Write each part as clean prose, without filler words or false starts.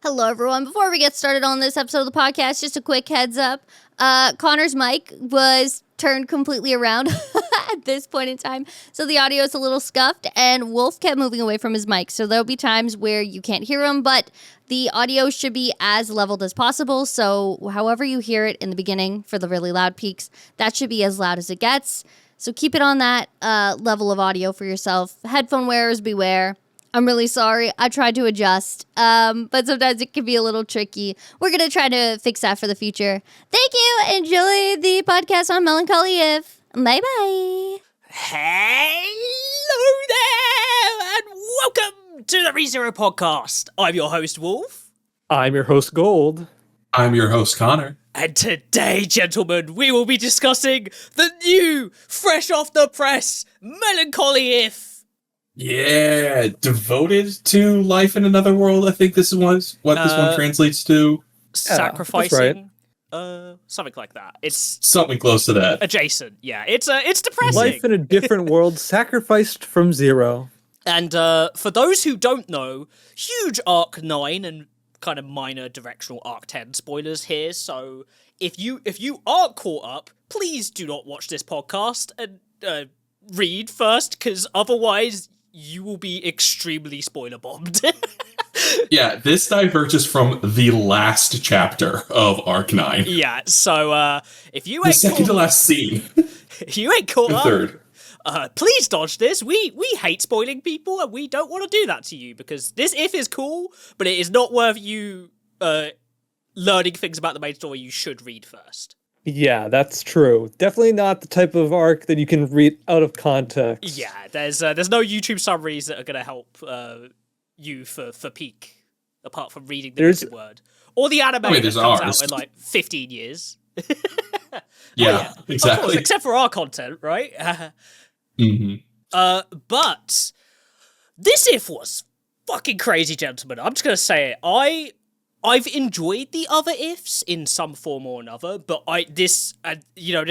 Hello, everyone. Before we get started on this episode of the podcast, just a quick heads up. Connor's mic was turned completely around at this point in time, so the audio is a little scuffed, and Wolf kept moving away from his mic, so there'll be times where you can't hear him, but the audio should be as leveled as possible, so however you hear it in the beginning for the really loud peaks, that should be as loud as it gets. So keep it on that level of audio for yourself. Headphone wearers, beware. I'm really sorry. I tried to adjust, but sometimes it can be a little tricky. We're going to try to fix that for the future. Thank you. Enjoy the podcast on Melancholy If. Bye-bye. Hello there, and welcome to the ReZero podcast. I'm your host, Wolf. I'm your host, Gold. I'm your host, Connor. And today, gentlemen, we will be discussing the new, fresh off the press, Melancholy If. Yeah, devoted to life in another world. I think this is what this one translates to. Sacrificing, right. Something like that. It's something close to that. Adjacent, yeah. It's depressing. Life in a different world, sacrificed from zero. And for those who don't know, huge Arc 9 and kind of minor directional Arc 10 spoilers here. So if you aren't caught up, please do not watch this podcast and read first, because otherwise you will be extremely spoiler bombed. Yeah, this diverges from the last chapter of Arc 9. Yeah, so if you ain't the second to last scene. If you ain't caught up, third. Please dodge this. We hate spoiling people, and we don't want to do that to you, because this if is cool, but it is not worth you learning things about the main story you should read first. Yeah, that's true. Definitely not the type of arc that you can read out of context. Yeah, there's no YouTube summaries that are going to help you for peak, apart from reading the written word. Or the anime that comes out in like 15 years. Yeah, exactly. Of course, except for our content, right? But this if was fucking crazy, gentlemen. I'm just going to say it. I've enjoyed the other ifs in some form or another, but this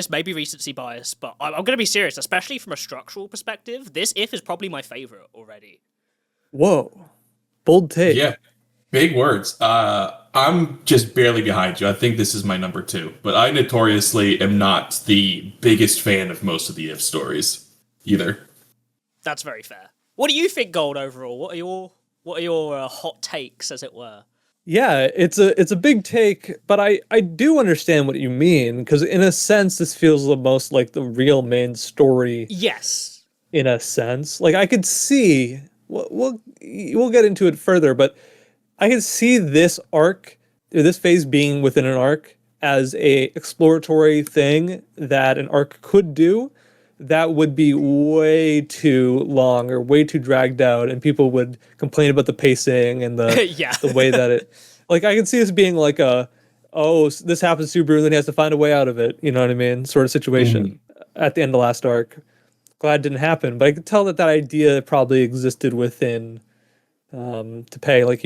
may be recency bias, but I'm going to be serious, especially from a structural perspective. This if is probably my favorite already. Whoa. Bold take. Yeah, big words. I'm just barely behind you. I think this is my number 2, but I notoriously am not the biggest fan of most of the if stories either. That's very fair. What do you think, Gold, overall? What are your hot takes, as it were? Yeah, it's a big take, but I do understand what you mean, because in a sense, this feels the most like the real main story. Yes. In a sense. Like, I could see, we'll get into it further, but I could see this arc, or this phase being within an arc, as a exploratory thing that an arc could do that would be way too long or way too dragged out, and people would complain about the pacing and the the way that it, like, I could see this being like this happens to Subaru and then he has to find a way out of it, you know what I mean, sort of situation at the end of the last arc. Glad it didn't happen, but I could tell that idea probably existed within Teppei. Like,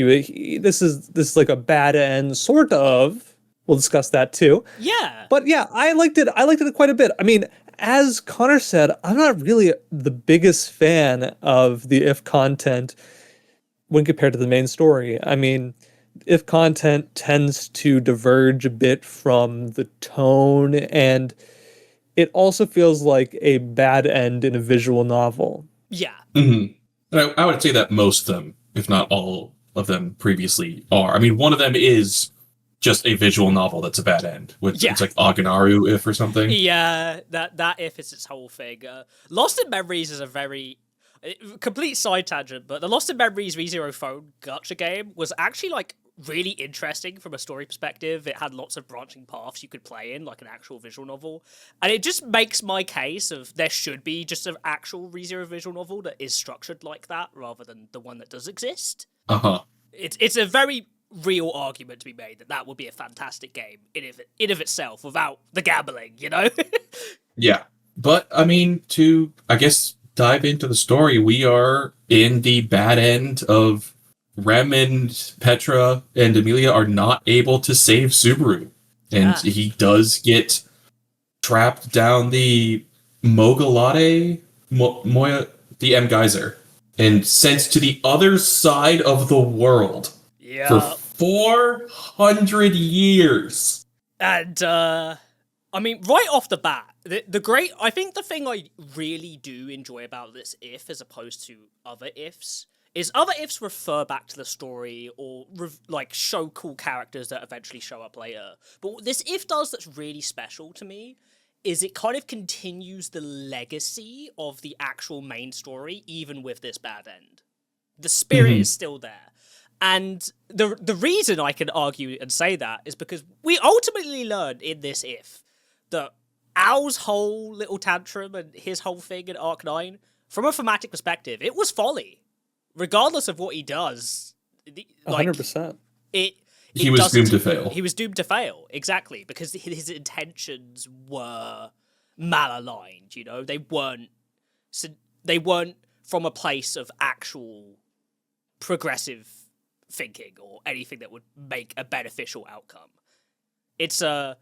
this is like a bad end, sort of. We'll discuss that too. Yeah. But yeah, I liked it quite a bit. I mean, as Connor said, I'm not really the biggest fan of the if content when compared to the main story. I mean, if content tends to diverge a bit from the tone, and it also feels like a bad end in a visual novel. Yeah. Mm-hmm. I would say that most of them, if not all of them, previously are. I mean, one of them is just a visual novel that's a bad end. It's like Aganaru if or something. Yeah, that if is its whole thing. Lost in Memories is a very complete side tangent, but the Lost in Memories ReZero phone gacha game was actually like really interesting from a story perspective. It had lots of branching paths you could play in, like an actual visual novel. And it just makes my case of there should be just an actual ReZero visual novel that is structured like that, rather than the one that does exist. It's a very real argument to be made that would be a fantastic game in of itself without the gambling, you know? Yeah. But, I mean, to, I guess, dive into the story, we are in the bad end of Rem and Petra and Amelia are not able to save Subaru. And he does get trapped down the Mogalade, the M Geyser, and sent to the other side of the world for 400 years. And I mean, right off the bat, I think the thing I really do enjoy about this if, as opposed to other ifs, is other ifs refer back to the story or like show cool characters that eventually show up later. But what this if does that's really special to me is it kind of continues the legacy of the actual main story, even with this bad end. The spirit is still there. And the reason I can argue and say that is because we ultimately learned in this if that Al's whole little tantrum and his whole thing in Arc 9, from a thematic perspective, it was folly. Regardless of what he does, like, 100%. He was doomed to fail. He was doomed to fail, exactly, because his intentions were malaligned. You know, they weren't from a place of actual progressive thinking or anything that would make a beneficial outcome. It's a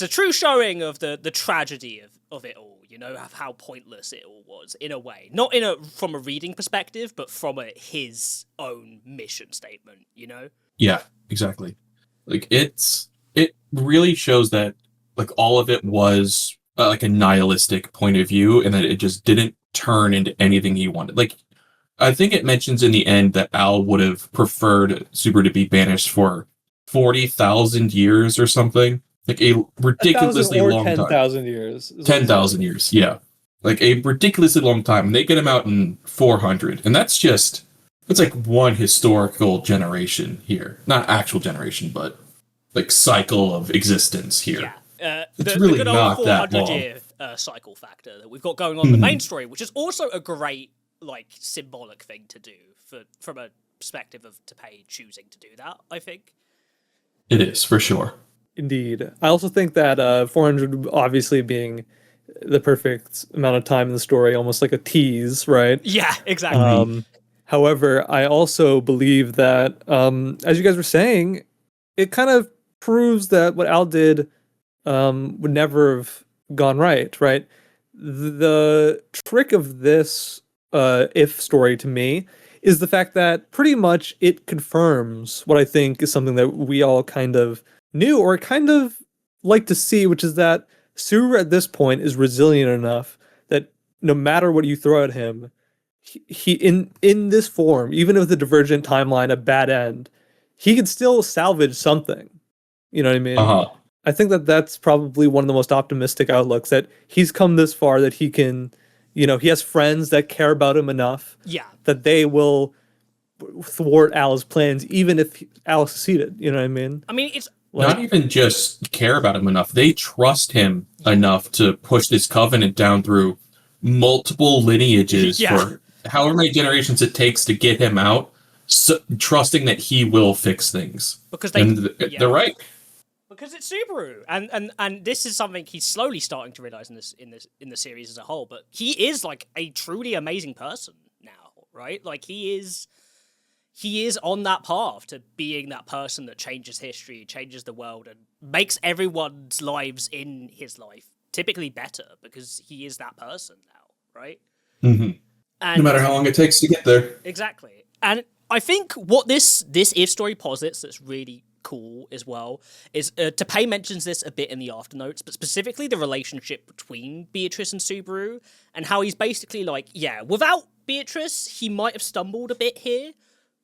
true showing of the tragedy of it all, you know, of how pointless it all was, in a way. Not from a reading perspective, but from his own mission statement, you know? Yeah, exactly. Like, it really shows that, like, all of it was, like, a nihilistic point of view, and that it just didn't turn into anything he wanted. Like, I think it mentions in the end that Al would have preferred Subaru to be banished for 40,000 years or something. Like a ridiculously long time. 10,000 years. 10,000 years, yeah. Like a ridiculously long time. And they get him out in 400. And that's like one historical generation here. Not actual generation, but like cycle of existence here. Yeah. It's really the good not old that 400-year cycle factor that we've got going on in the main story, which is also a great, like, symbolic thing to do from a perspective of Tapei choosing to do that, I think. It is, for sure. Indeed. I also think that 400 obviously being the perfect amount of time in the story, almost like a tease, right? Yeah, exactly. However, I also believe that, as you guys were saying, it kind of proves that what Al did would never have gone right? The trick of this if story to me is the fact that pretty much it confirms what I think is something that we all kind of knew or kind of like to see, which is that Subaru at this point is resilient enough that no matter what you throw at him, he in this form, even with a divergent timeline, a bad end, he can still salvage something. You know what I mean? I think that that's probably one of the most optimistic outlooks, that he's come this far, that he can, you know, he has friends that care about him enough that they will thwart Al's plans, even if Al succeeded. You know what I mean? I mean, it's not even just care about him enough. They trust him enough to push this covenant down through multiple lineages for however many generations it takes to get him out, so, trusting that he will fix things. Because they're right. Because it's Subaru, and this is something he's slowly starting to realize in the series as a whole. But he is like a truly amazing person now, right? Like he is on that path to being that person that changes history, changes the world, and makes everyone's lives in his life typically better because he is that person now, right? Mm-hmm. And no matter how long it takes to get there. Exactly. And I think what this if story posits that's really cool as well is Tapei mentions this a bit in the afternotes, but specifically the relationship between Beatrice and Subaru, and how he's basically like, yeah, without Beatrice, he might have stumbled a bit here,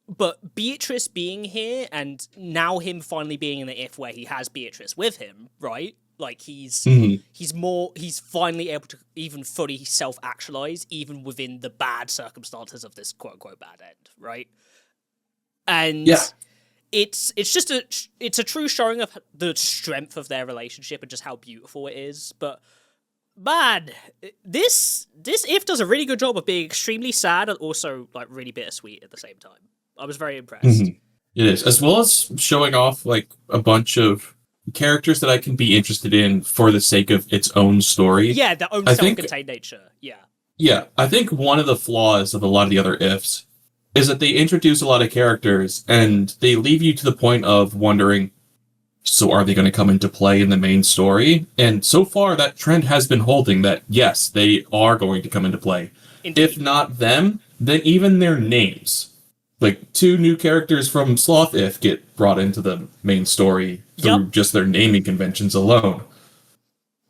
but Beatrice being here and now him finally being in the if where he has Beatrice with him, right? Like he's finally able to even fully self-actualize even within the bad circumstances of this quote-unquote bad end, right? And it's just a true showing of the strength of their relationship and just how beautiful it is. But man, this if does a really good job of being extremely sad and also like really bittersweet at the same time. I was very impressed. Mm-hmm. It is, as well as showing off like a bunch of characters that I can be interested in for the sake of its own story. Yeah, their own self-contained nature. Yeah. Yeah, I think one of the flaws of a lot of the other ifs is that they introduce a lot of characters and they leave you to the point of wondering, so are they going to come into play in the main story? And so far, that trend has been holding that, yes, they are going to come into play. Indeed. If not them, then even their names. like 2 new characters from Sloth If get brought into the main story through just their naming conventions alone.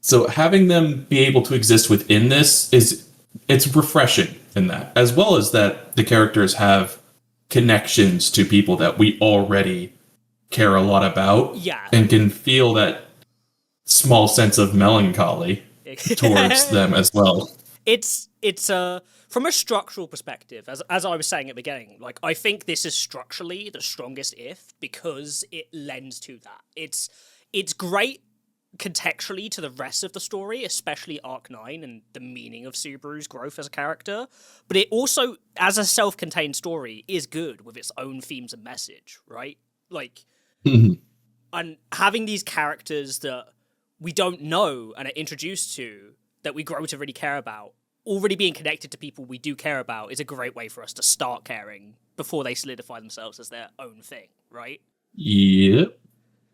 So having them be able to exist within this it's refreshing in that, as well as that the characters have connections to people that we already care a lot about, Yeah. and can feel that small sense of melancholy towards them as well. It's from a structural perspective, as I was saying at the beginning, like I think this is structurally the strongest If because it lends to that. It's great contextually to the rest of the story, especially Arc 9 and the meaning of Subaru's growth as a character, but it also, as a self-contained story, is good with its own themes and message, right? Like, and having these characters that we don't know and are introduced to, that we grow to really care about, already being connected to people we do care about is a great way for us to start caring before they solidify themselves as their own thing, right? Yep.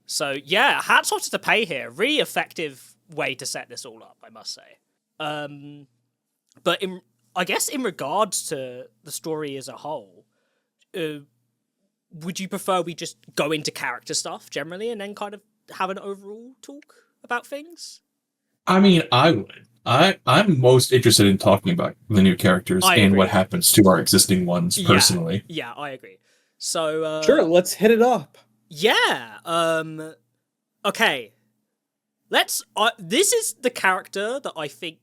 So yeah, hats off to Pay here. Really effective way to set this all up, I must say. But I guess in regards to the story as a whole, would you prefer we just go into character stuff generally and then kind of have an overall talk about things? I mean, I would. I'm most interested in talking about the new characters and what happens to our existing ones personally. Yeah, I agree. So Sure, let's hit it up. Yeah. Okay. This is the character that I think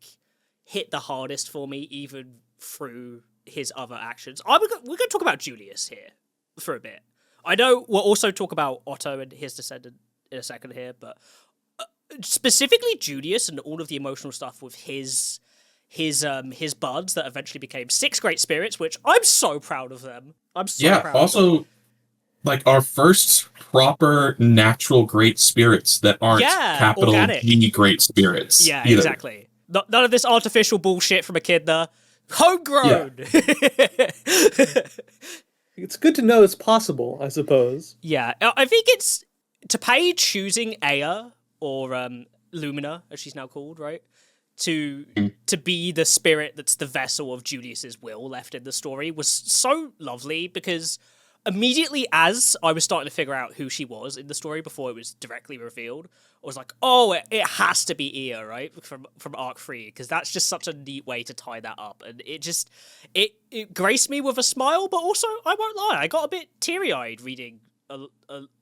hit the hardest for me, even through his other actions. We're going to talk about Julius here for a bit. I know we'll also talk about Otto and his descendant in a second here, but specifically Julius and all of the emotional stuff with his buds that eventually became 6 great spirits, which I'm so proud of them. I'm so proud. Yeah. Also, like our first proper natural great spirits that aren't capital organic. G great spirits. Yeah, either. exactly. None of this artificial bullshit from Echidna. Homegrown. Yeah. It's good to know it's possible, I suppose. Yeah, I think it's Pay choosing Aya or Lumina, as she's now called, right? To be the spirit that's the vessel of Julius's will left in the story was so lovely, because immediately as I was starting to figure out who she was in the story before it was directly revealed, I was like, oh, it has to be Ea, right? From Arc 3, because that's just such a neat way to tie that up. And it graced me with a smile, but also, I won't lie, I got a bit teary-eyed reading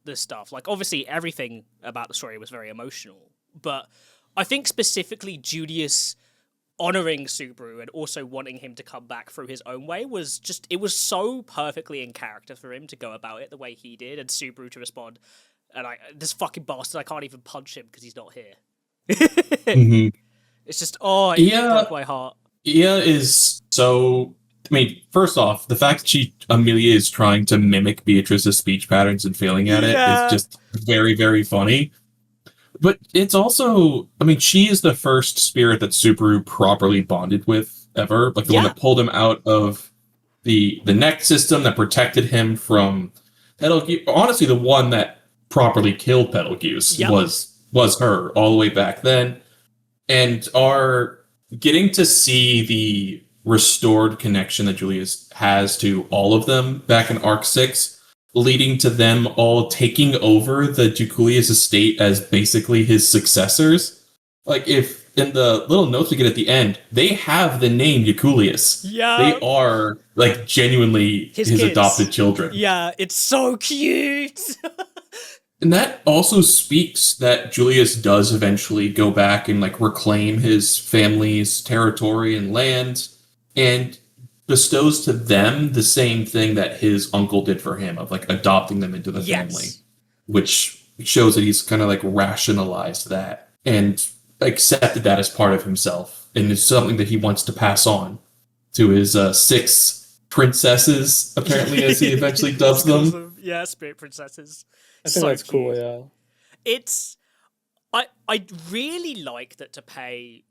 this stuff. Like, obviously, everything about the story was very emotional, but I think specifically Julius honoring Subaru and also wanting him to come back through his own way was just, it was so perfectly in character for him to go about it the way he did, and Subaru to respond, and this fucking bastard, I can't even punch him because he's not here. It's just, it broke my heart. Ea is so, I mean, first off, the fact that Amelia is trying to mimic Beatrice's speech patterns and failing at it is just very, very funny. But it's also, I mean, she is the first spirit that Subaru properly bonded with ever. Like the one that pulled him out of the neck system, that protected him from Betelgeuse. Honestly, the one that properly killed Betelgeuse was her all the way back then. And are getting to see the restored connection that Julius has to all of them back in Arc 6, leading to them all taking over the Jukulius estate as basically his successors. Like, if in the little notes we get at the end, they have the name Jukulius. Yeah. They are, like, genuinely his adopted children. Yeah, it's so cute! And that also speaks that Julius does eventually go back and, like, reclaim his family's territory and land, and bestows to them the same thing that his uncle did for him, of like adopting them into the family, which shows that he's kind of like rationalized that and accepted that as part of himself, and it's something that he wants to pass on to his 6 princesses, apparently, as he eventually dubs them. Yeah, spirit princesses. I think that's cute. Cool, yeah. It's I really like that Pay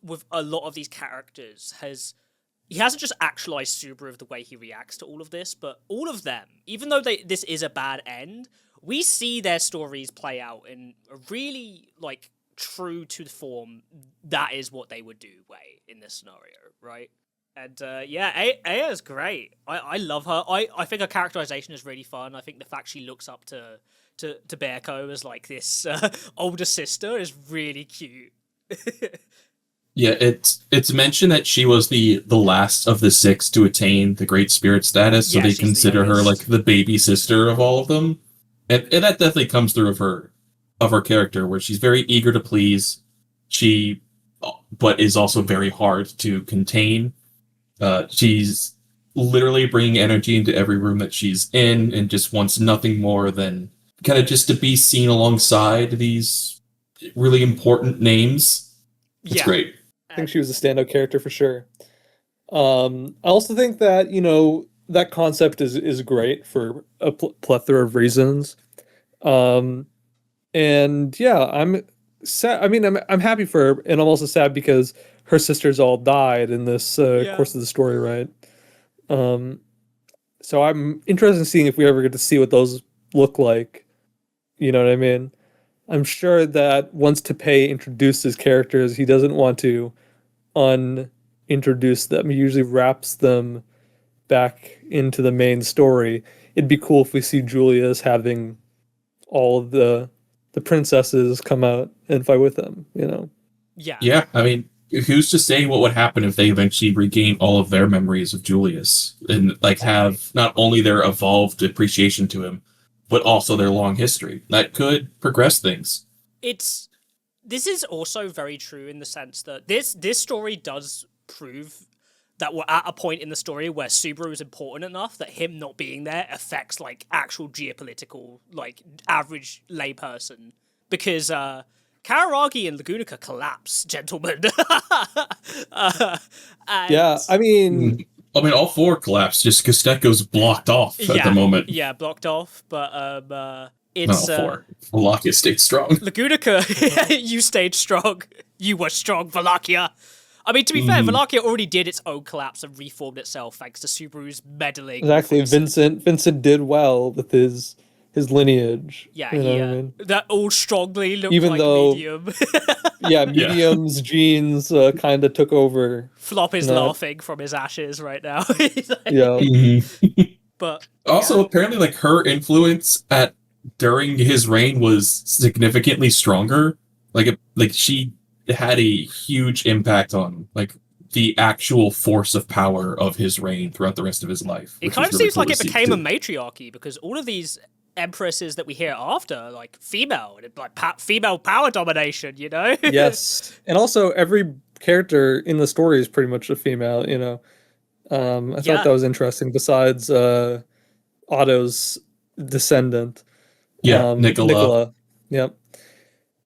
with a lot of these characters he hasn't just actualized Subaru of the way he reacts to all of this, but all of them, even though this is a bad end, we see their stories play out in a really, like, true to the form, that is what they would do way in this scenario, right? And Aya's great. I love her. I think her characterization is really fun. I think the fact she looks up to Bearco as like this older sister is really cute. Yeah, it's mentioned that she was the last of the 6 to attain the Great Spirit status, so Yeah, they she's the consider her youngest. like the baby sister of all of them, and that definitely comes through of her character, where she's very eager to please, but is also very hard to contain. She's literally bringing energy into every room that she's in, and just wants nothing more than kind of just to be seen alongside these really important names. It's Yeah. great. I think she was a standout character for sure. I also think that, that concept is great for a plethora of reasons. And yeah, I'm sad. I mean, I'm happy for her, and I'm also sad because her sisters all died in this Yeah. course of the story, right? So I'm interested in seeing if we ever get to see what those look like. You know what I mean? I'm sure that once Teppei introduces characters, he doesn't want to unintroduce them. He usually wraps them back into the main story. It'd be cool if we see Julius having all of the princesses come out and fight with them, Yeah. Yeah, I mean, who's to say what would happen if they eventually regain all of their memories of Julius and like have not only their evolved appreciation to him, but also their long history? That could progress things. This is also very true in the sense that this story does prove that we're at a point in the story where Subaru is important enough that him not being there affects like actual geopolitical, like average layperson, because Kararagi and Lagunica collapse, gentlemen. And- Yeah, I mean, All 4 collapse just because Stecco's blocked off at the moment. Yeah, blocked off, but Not it's all 4. Wallachia stayed strong. Lagunica, you stayed strong. You were strong, Wallachia. I mean, to be fair, Wallachia already did its own collapse and reformed itself thanks to Subaru's meddling. exactly. Vincent did well with his lineage. Yeah, you know what I mean? that all strongly looked Even like though- medium. Yeah, medium's genes kind of took over. Flop is No. laughing from his ashes right now. He's like- Yeah, But Also, apparently, like her influence during his reign was significantly stronger. Like she had a huge impact on like the actual force of power of his reign throughout the rest of his life. it which kind was of really seems cool like to it see, became a too. matriarchy because all of these empresses that we hear after, like female, and like female power domination, yes, and also every character in the story is pretty much a female. I thought that was interesting. Besides Otto's descendant, Yeah, Nicola. Yep.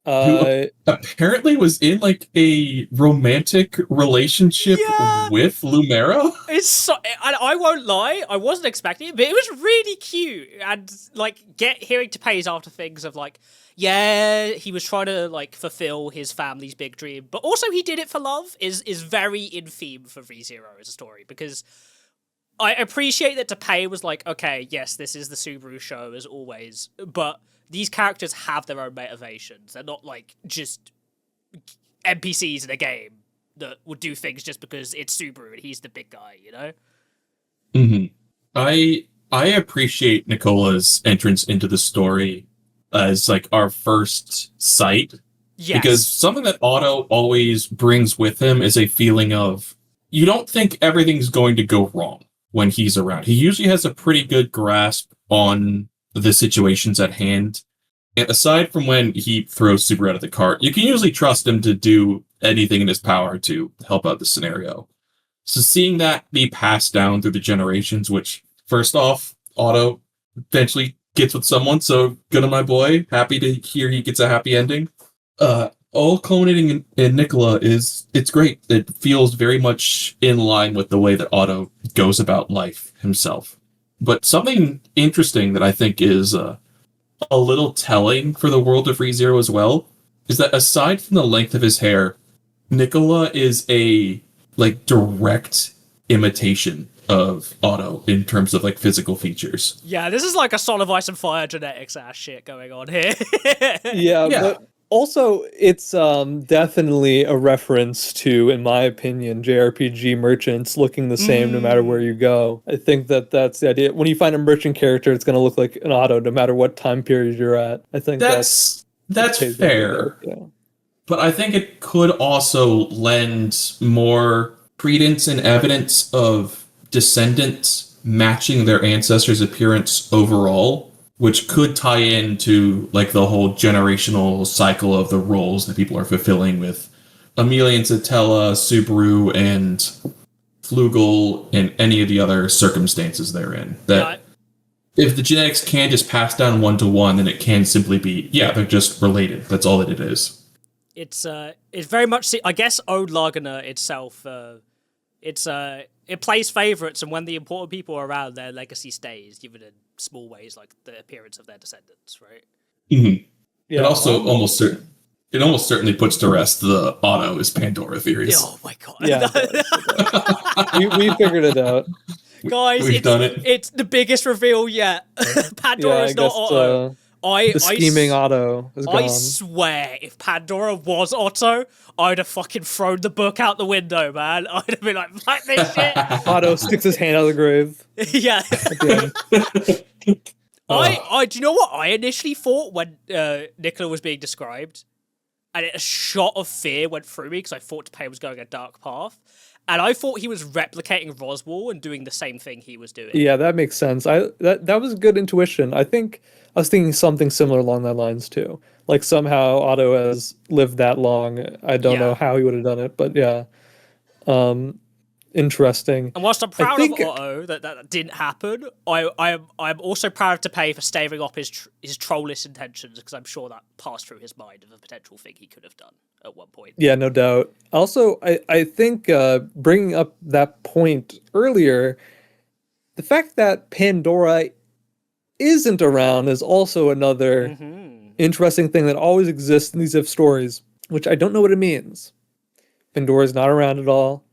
Who apparently was in like a romantic relationship Yeah. with Lumera. It's so, I won't lie, I wasn't expecting it, but it was really cute. And like hearing Teppei's after things of like, yeah, he was trying to like fulfill his family's big dream, but also he did it for love is very in theme for ReZero as a story, because I appreciate that Teppei was like, okay, yes, this is the Subaru show as always, but these characters have their own motivations. They're not like just NPCs in a game that would do things just because it's Subaru and he's the big guy, Mm-hmm. I appreciate Nicola's entrance into the story as like our first sight, Yes. because something that Otto always brings with him is a feeling of you don't think everything's going to go wrong when he's around. He usually has a pretty good grasp on the situations at hand. And aside from when he throws Subaru out of the cart, you can usually trust him to do anything in his power to help out the scenario. So seeing that be passed down through the generations, which, first off, Otto eventually gets with someone, so good on my boy. Happy to hear he gets a happy ending. All culminating in Nicola it's great. It feels very much in line with the way that Otto goes about life himself. But something interesting that I think is a little telling for the world of ReZero as well is that aside from the length of his hair, Nicola is a like direct imitation of Otto in terms of like physical features. Yeah, this is like a Son of Ice and Fire genetics ass shit going on here. Yeah, Yeah. but Also, it's definitely a reference to, in my opinion, JRPG merchants looking the same no matter where you go. I think that that's the idea. When you find a merchant character, it's going to look like an auto no matter what time period you're at. I think That's pays into fair. that, yeah. But I think it could also lend more credence and evidence of descendants matching their ancestors' appearance overall, which could tie into like the whole generational cycle of the roles that people are fulfilling with Amelia and Satella, Subaru, and Flugel, and any of the other circumstances they're in. That if the genetics can just pass down 1-to-1, then it can simply be, yeah, they're just related. That's all that it is. It's very much, I guess, Ode Lagerner itself, it plays favourites, and when the important people are around, their legacy stays, even in small ways like the appearance of their descendants, right? Mm-hmm. Yeah. It also almost certainly puts to rest the auto is Pandora theories. Oh my god. Yeah, we figured it out. Guys, We've done it. It's the biggest reveal yet. Pandora's not Otto. The scheming Otto is gone. I swear, if Pandora was Otto, I'd have fucking thrown the book out the window, man. I'd have been like, fuck this shit. Otto sticks his hand out of the grave. Yeah. Do you know what I initially thought when Nicola was being described? And a shot of fear went through me because I thought Tapei was going a dark path. And I thought he was replicating Roswell and doing the same thing he was doing. Yeah, that makes sense. That was good intuition. I think I was thinking something similar along that lines too. Like somehow Otto has lived that long. I don't know how he would have done it, but yeah. Interesting. And whilst I'm proud of Otto that didn't happen, I'm also proud to pay for staving off his trollish intentions, because I'm sure that passed through his mind of a potential thing he could have done at one point. Yeah, no doubt. Also, I think bringing up that point earlier, the fact that Pandora isn't around is also another interesting thing that always exists in these If stories, which I don't know what it means. Pandora's not around at all.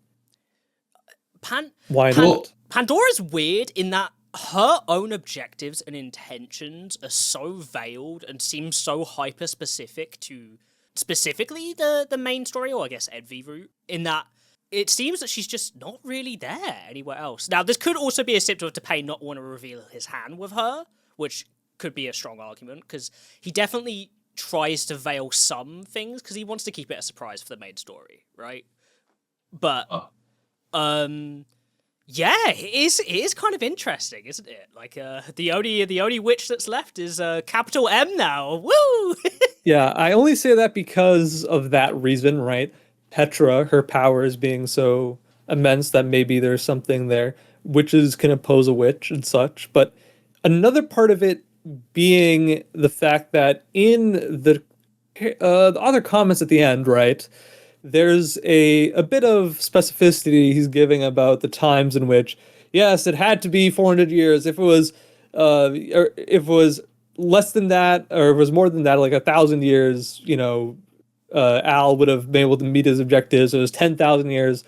Why not? Pandora's weird in that her own objectives and intentions are so veiled and seem so hyper-specific to specifically the main story, or I guess Envy route, in that it seems that she's just not really there anywhere else. Now, this could also be a symptom of Tapei not want to reveal his hand with her, which could be a strong argument, because he definitely tries to veil some things because he wants to keep it a surprise for the main story, right? But yeah, it is kind of interesting, isn't it? Like the only witch that's left is capital M now. Woo! Yeah, I only say that because of that reason, right? Petra, her powers being so immense that maybe there's something there. Witches can oppose a witch and such, but another part of it being the fact that in the other comments at the end, right? There's a bit of specificity he's giving about the times in which, yes, it had to be 400 years. If it was, or if it was less than that, or if it was more than that, like 1,000 years, Al would have been able to meet his objectives. If it was 10,000 years,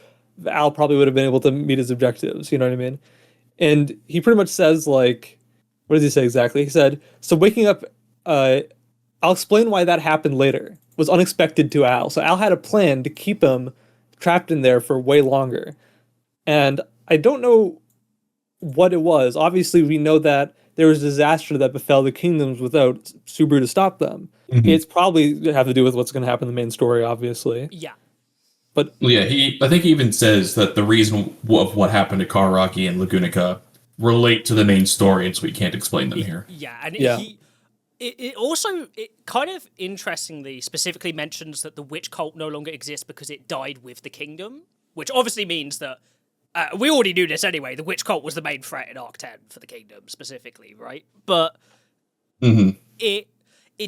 Al probably would have been able to meet his objectives. You know what I mean? And he pretty much says, like, what does he say exactly? He said, so waking up, I'll explain why that happened later. Was unexpected to Al. So Al had a plan to keep him trapped in there for way longer. And I don't know what it was. Obviously, we know that there was disaster that befell the kingdoms without Subaru to stop them. Mm-hmm. It's probably have to do with what's going to happen in the main story, obviously. Yeah. But yeah, I think he even says that the reason of what happened to Karaki and Lagunica relate to the main story, and so we can't explain them here. Yeah, and yeah. It also kind of interestingly specifically mentions that the witch cult no longer exists because it died with the kingdom, which obviously means that we already knew this anyway. The witch cult was the main threat in Arc 10 for the kingdom specifically, right? But it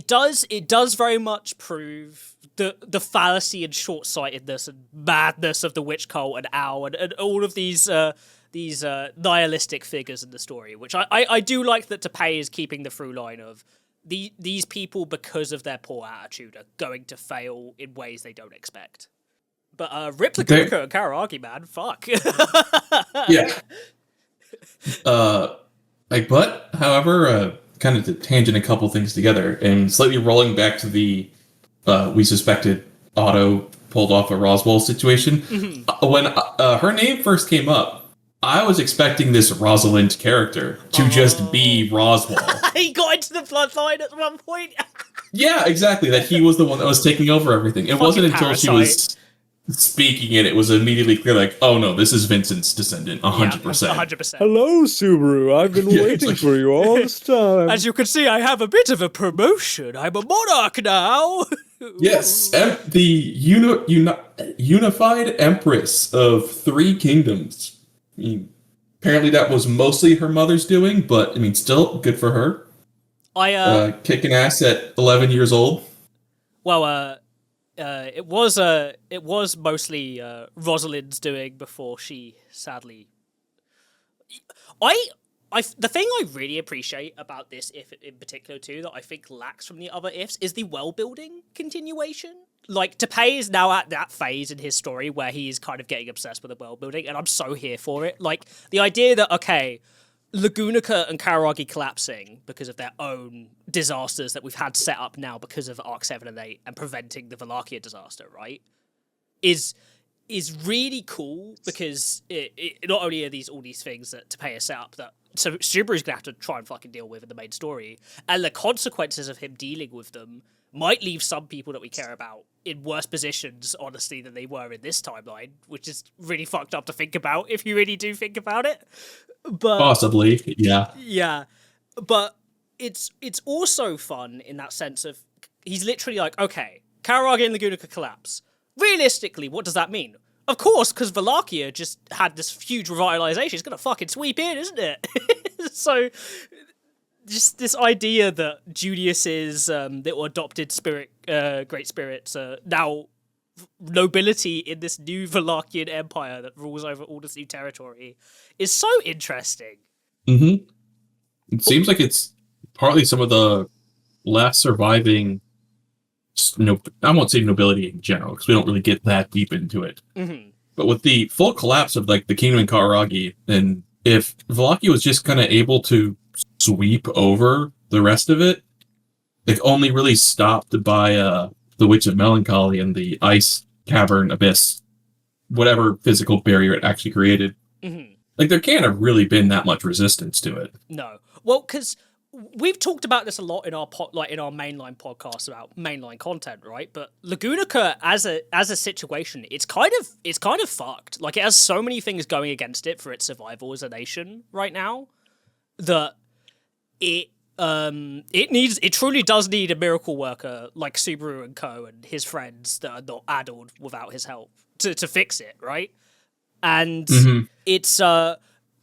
does very much prove the fallacy and short-sightedness and madness of the witch cult and Al and all of these nihilistic figures in the story, which I do like that Tapei is keeping the through line of these people, because of their poor attitude, are going to fail in ways they don't expect. But Rip Lagunica and Karaki, man, fuck. Yeah. However, kind of to tangent a couple things together, and slightly rolling back to the we suspected Otto pulled off a Roswell situation. When her name first came up, I was expecting this Rosalind character to just be Roswell. He got into the bloodline at one point. Yeah, exactly. That he was the one that was taking over everything. It Fucking wasn't until she was parasite. speaking it was immediately clear, like, oh no, this is Vincent's descendant, 100%. 100%. Hello, Subaru. I've been Yeah, waiting it's like- for you all this time. As you can see, I have a bit of a promotion. I'm a monarch now. Yes, the unified empress of 3 kingdoms. I mean, apparently that was mostly her mother's doing, but I mean, still good for her. Kicking ass at 11 years old. It was mostly Rosalind's doing before she sadly. The thing I really appreciate about this if in particular too that I think lacks from the other ifs is the world building continuation. Like Tapei is now at that phase in his story where he is kind of getting obsessed with the world building, and I'm so here for it. Like the idea that okay, Lagunica and Kararagi collapsing because of their own disasters that we've had set up now because of Arc 7 and 8 and preventing the Valakia disaster, right? Is really cool because it not only are all these things that Tapei has set up that so Subaru's gonna have to try and fucking deal with in the main story, and the consequences of him dealing with them might leave some people that we care about in worse positions, honestly, than they were in this timeline, which is really fucked up to think about if you really do think about it. But Possibly, yeah. yeah, but it's also fun in that sense of he's literally like, okay, Kararagi and Lagunica collapse. Realistically, what does that mean? Of course, because Valakia just had this huge revitalization. It's gonna fucking sweep in, isn't it? So, just this idea that Julius's little adopted spirit, great spirits, now nobility in this new Valakian empire that rules over all this new territory is so interesting. Mm-hmm. It seems like it's partly some of the last surviving. I won't say nobility in general because we don't really get that deep into it. Mm-hmm. But with the full collapse of like the kingdom in Kararagi, and if Valakia was just kind of able to sweep over the rest of it, like only really stopped by the Witch of Melancholy and the ice cavern abyss, whatever physical barrier it actually created. Mm-hmm. Like there can't have really been that much resistance to it. No, well, because we've talked about this a lot in our in our mainline podcast about mainline content, right? But Lagunica as a situation, it's kind of fucked. Like it has so many things going against it for its survival as a nation right now that it truly does need a miracle worker like Subaru and Co and his friends that are not addled without his help to fix it, right? And it's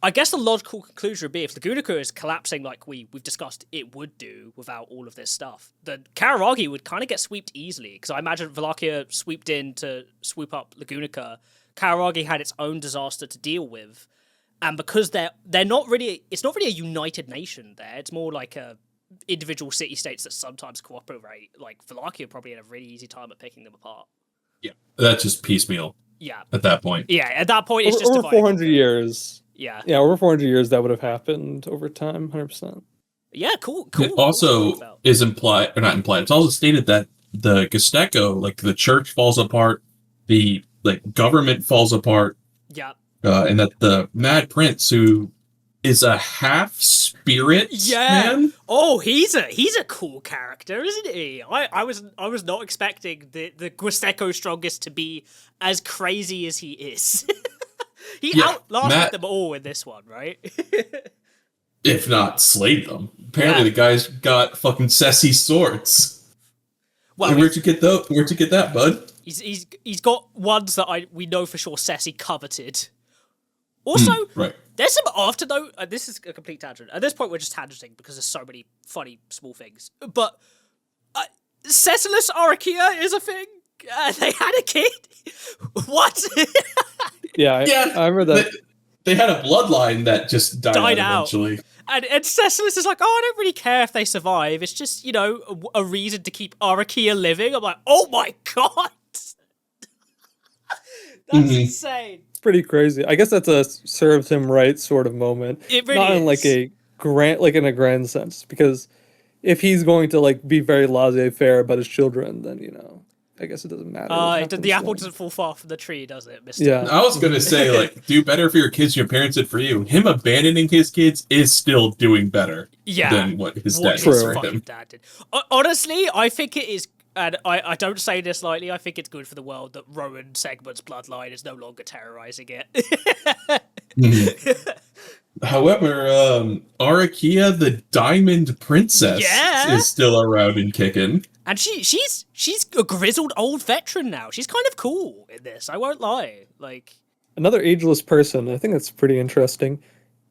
I guess the logical conclusion would be if Lagunica is collapsing like we've discussed it would do without all of this stuff, then Kararagi would kind of get swept easily, because I imagine Valakia swooped in to swoop up Lagunica. Kararagi had its own disaster to deal with, and because they're not really, it's not really a united nation there, it's more like a individual city-states that sometimes cooperate. Like Valakia probably had a really easy time at picking them apart. Yeah, that's just piecemeal. Yeah. At that point. Yeah, at that point it's just over divided. 400 years. Yeah. Yeah, over 400 years that would have happened over time, 100%. Yeah, cool. It also is implied, or not implied, it's also stated that the Gestaco, like the church falls apart, the like government falls apart. Yeah. And that the Mad Prince, who is a half spirit man. Oh, he's a cool character, isn't he? I was not expecting the Gestaco strongest to be as crazy as he is. He outlasted them all in this one, right? If not slayed them. Apparently the guy's got fucking sassy swords. Well, and where'd you get that, bud? He's got ones that we know for sure Sassy coveted. Also, there's some afternote. This is a complete tangent. At this point, we're just tangenting because there's so many funny small things. But Cecilus Arakia is a thing. They had a kid. What? I remember that. They had a bloodline that just died out eventually. And Cecilus is like, oh, I don't really care if they survive. It's just, a reason to keep Arakia living. I'm like, oh my god. That's insane. It's pretty crazy. I guess that's a serves him right sort of moment. It really Not is. in like in a grand sense, because if he's going to like be very laissez-faire about his children, then I guess it doesn't matter. what happens the apple when- doesn't fall far from the tree, does it, Mister? Yeah. I was gonna say, like, do better for your kids than your parents did for you. Him abandoning his kids is still doing better than what his dad did True. for fucking him. dad did. Honestly, I think it is, and I don't say this lightly, I think it's good for the world that Rowan Segment's bloodline is no longer terrorizing it. However, Arakia, the Diamond Princess, Yeah. is still around and kicking. And she's a grizzled old veteran now. She's kind of cool in this, I won't lie. Like, Another ageless person. I think that's pretty interesting.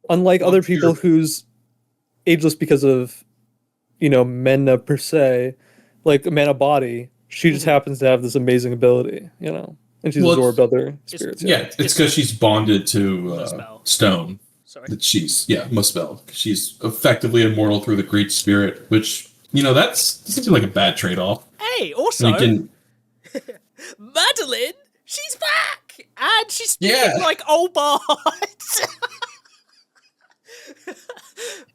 Unlike other people who's ageless because of, mana per se, like a mana body, she just happens to have this amazing ability, and she's Well, absorbed other spirits. Yeah, it's because she's bonded to Muspel. stone. sorry. That Muspel. She's effectively immortal through the Great Spirit, which, that seems like a bad trade-off. Hey, also, We can- Madeline, she's back! And she's speaking Yeah. like old bards.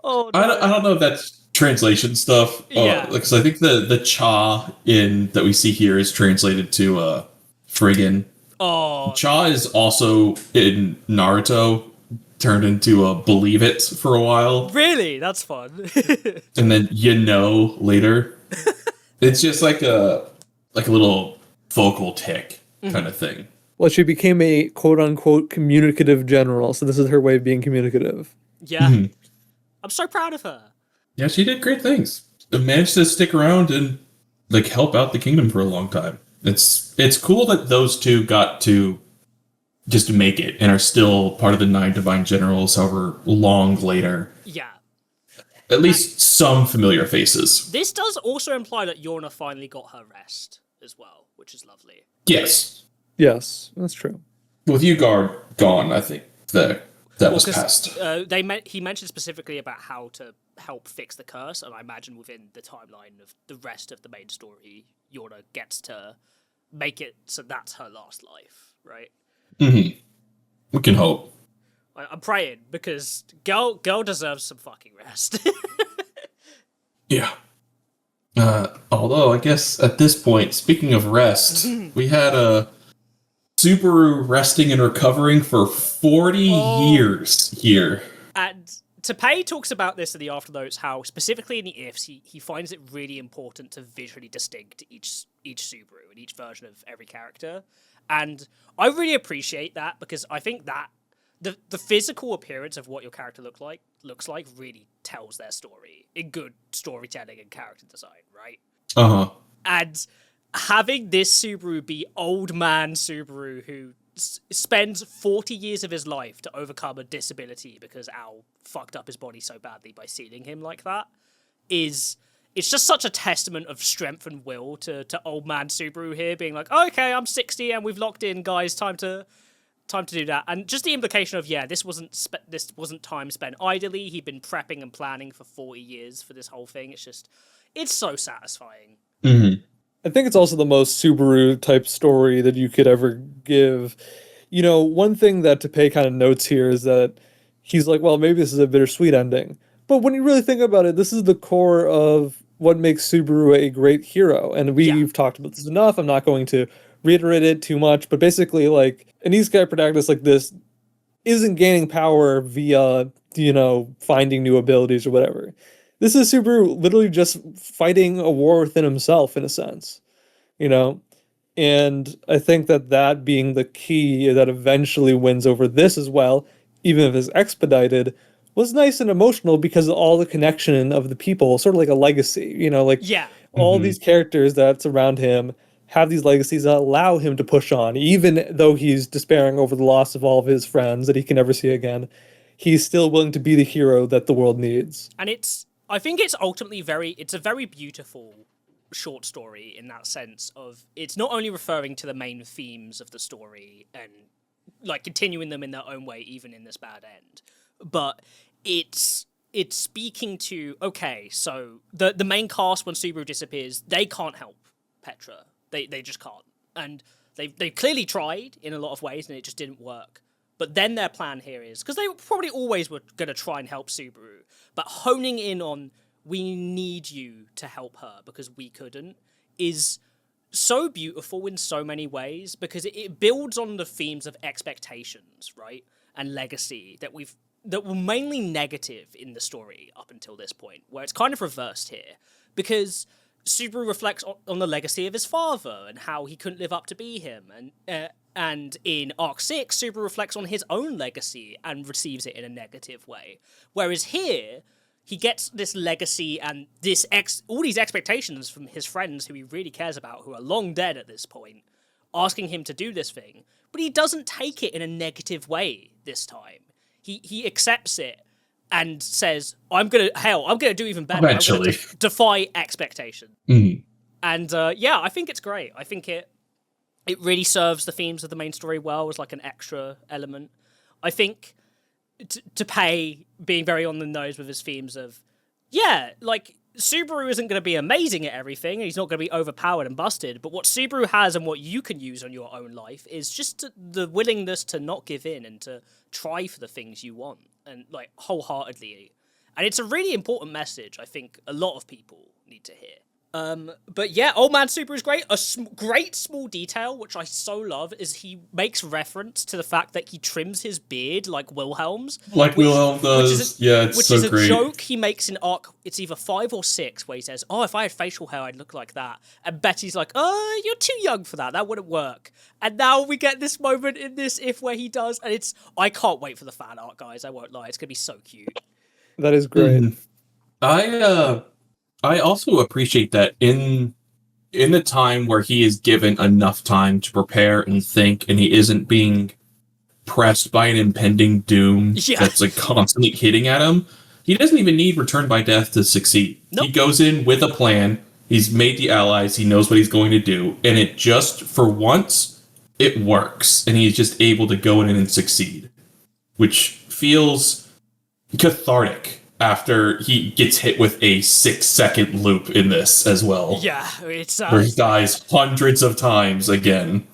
Oh, no. I don't know if that's translation stuff. Yeah. Because I think the cha that we see here is translated to friggin'. Oh, Cha is also in Naruto turned into a believe it for a while, really? That's fun. and then later. It's just like a little vocal tick kind of thing. Well, she became a quote-unquote communicative general, so this is her way of being communicative. Yeah. Mhm. I'm so proud of her. Yeah, she did great things. Managed to stick around and help out the kingdom for a long time. It's cool that those two got to just make it and are still part of the 9 divine generals, however long later. Yeah. At least some familiar faces. This does also imply that Yorna finally got her rest as well, which is lovely. Yes. Yes, that's true. With Ugar gone, I think that was 'Cause, past. he mentioned specifically about how to help fix the curse, and I imagine within the timeline of the rest of the main story, Yorna gets to make it so that's her last life, right? We can hope. I'm praying because girl deserves some fucking rest. Yeah. Although, I guess at this point, speaking of rest, we had Subaru resting and recovering for 40 years here. And Tapei talks about this in the afternotes, how specifically in the ifs, he finds it really important to visually distinct each Subaru and each version of every character. And I really appreciate that because I think that the physical appearance of what your character looks like really tells their story in good storytelling and character design, right? Uh-huh. And having this Subaru be old man Subaru who spends 40 years of his life to overcome a disability because Al fucked up his body so badly by sealing him like that it's just such a testament of strength and will to old man Subaru here being like, oh, okay, I'm 60 and we've locked in, guys, time to do that. And just the implication of, this wasn't time spent idly. He'd been prepping and planning for 40 years for this whole thing. It's so satisfying. Mm-hmm. I think it's also the most Subaru type story that you could ever give. One thing that Tapei kind of notes here is that he's like, well, maybe this is a bittersweet ending. But when you really think about it, this is the core of what makes Subaru a great hero. And we've talked about this enough. I'm not going to reiterate it too much. But basically, like, an Isekai protagonist like this isn't gaining power via, finding new abilities or whatever. This is Subaru literally just fighting a war within himself, in a sense, And I think that being the key that eventually wins over this as well, even if it's expedited, was nice and emotional because of all the connection of the people, sort of like a legacy, all these characters that surround him have these legacies that allow him to push on, even though he's despairing over the loss of all of his friends that he can never see again. He's still willing to be the hero that the world needs. And I think it's ultimately it's a very beautiful short story in that sense of it's not only referring to the main themes of the story and like continuing them in their own way, even in this bad end, but it's speaking to, okay, so the main cast, when Subaru disappears, they can't help Petra. They just can't. And they clearly tried in a lot of ways and it just didn't work. But then their plan here is, because they probably always were going to try and help Subaru, but honing in on, we need you to help her because we couldn't, is so beautiful in so many ways because it builds on the themes of expectations, right? And legacy that were mainly negative in the story up until this point, where it's kind of reversed here. Because Subaru reflects on the legacy of his father and how he couldn't live up to be him. And in Arc 6, Subaru reflects on his own legacy and receives it in a negative way. Whereas here, he gets this legacy and all these expectations from his friends who he really cares about, who are long dead at this point, asking him to do this thing. But he doesn't take it in a negative way this time. He accepts it and says, I'm gonna do even better. Eventually. I'm gonna defy expectation. Mhm. And I think it's great. I think it really serves the themes of the main story well as like an extra element. I think to pay being very on the nose with his themes of, like Subaru isn't going to be amazing at everything, and he's not going to be overpowered and busted, but what Subaru has and what you can use on your own life is just the willingness to not give in and to try for the things you want, and like wholeheartedly. And it's a really important message I think a lot of people need to hear. But yeah, Old Man Subaru is great. A great small detail, which I so love, is he makes reference to the fact that he trims his beard like Wilhelm's. Like Wilhelm does. Which is great. a joke he makes in Arc, it's either 5 or 6, where he says, oh, if I had facial hair, I'd look like that. And Betty's like, oh, you're too young for that. That wouldn't work. And now we get this moment in this If where he does, and I can't wait for the fan art, guys. I won't lie. It's going to be so cute. That is great. I also appreciate that in the time where he is given enough time to prepare and think, and he isn't being pressed by an impending doom that's like constantly hitting at him, he doesn't even need Return by Death to succeed. Nope. He goes in with a plan, he's made the allies, he knows what he's going to do, and it just, for once, it works, and he's just able to go in and succeed, which feels cathartic. After he gets hit with a 6-second loop in this as well. Yeah, it's... where he dies hundreds of times again.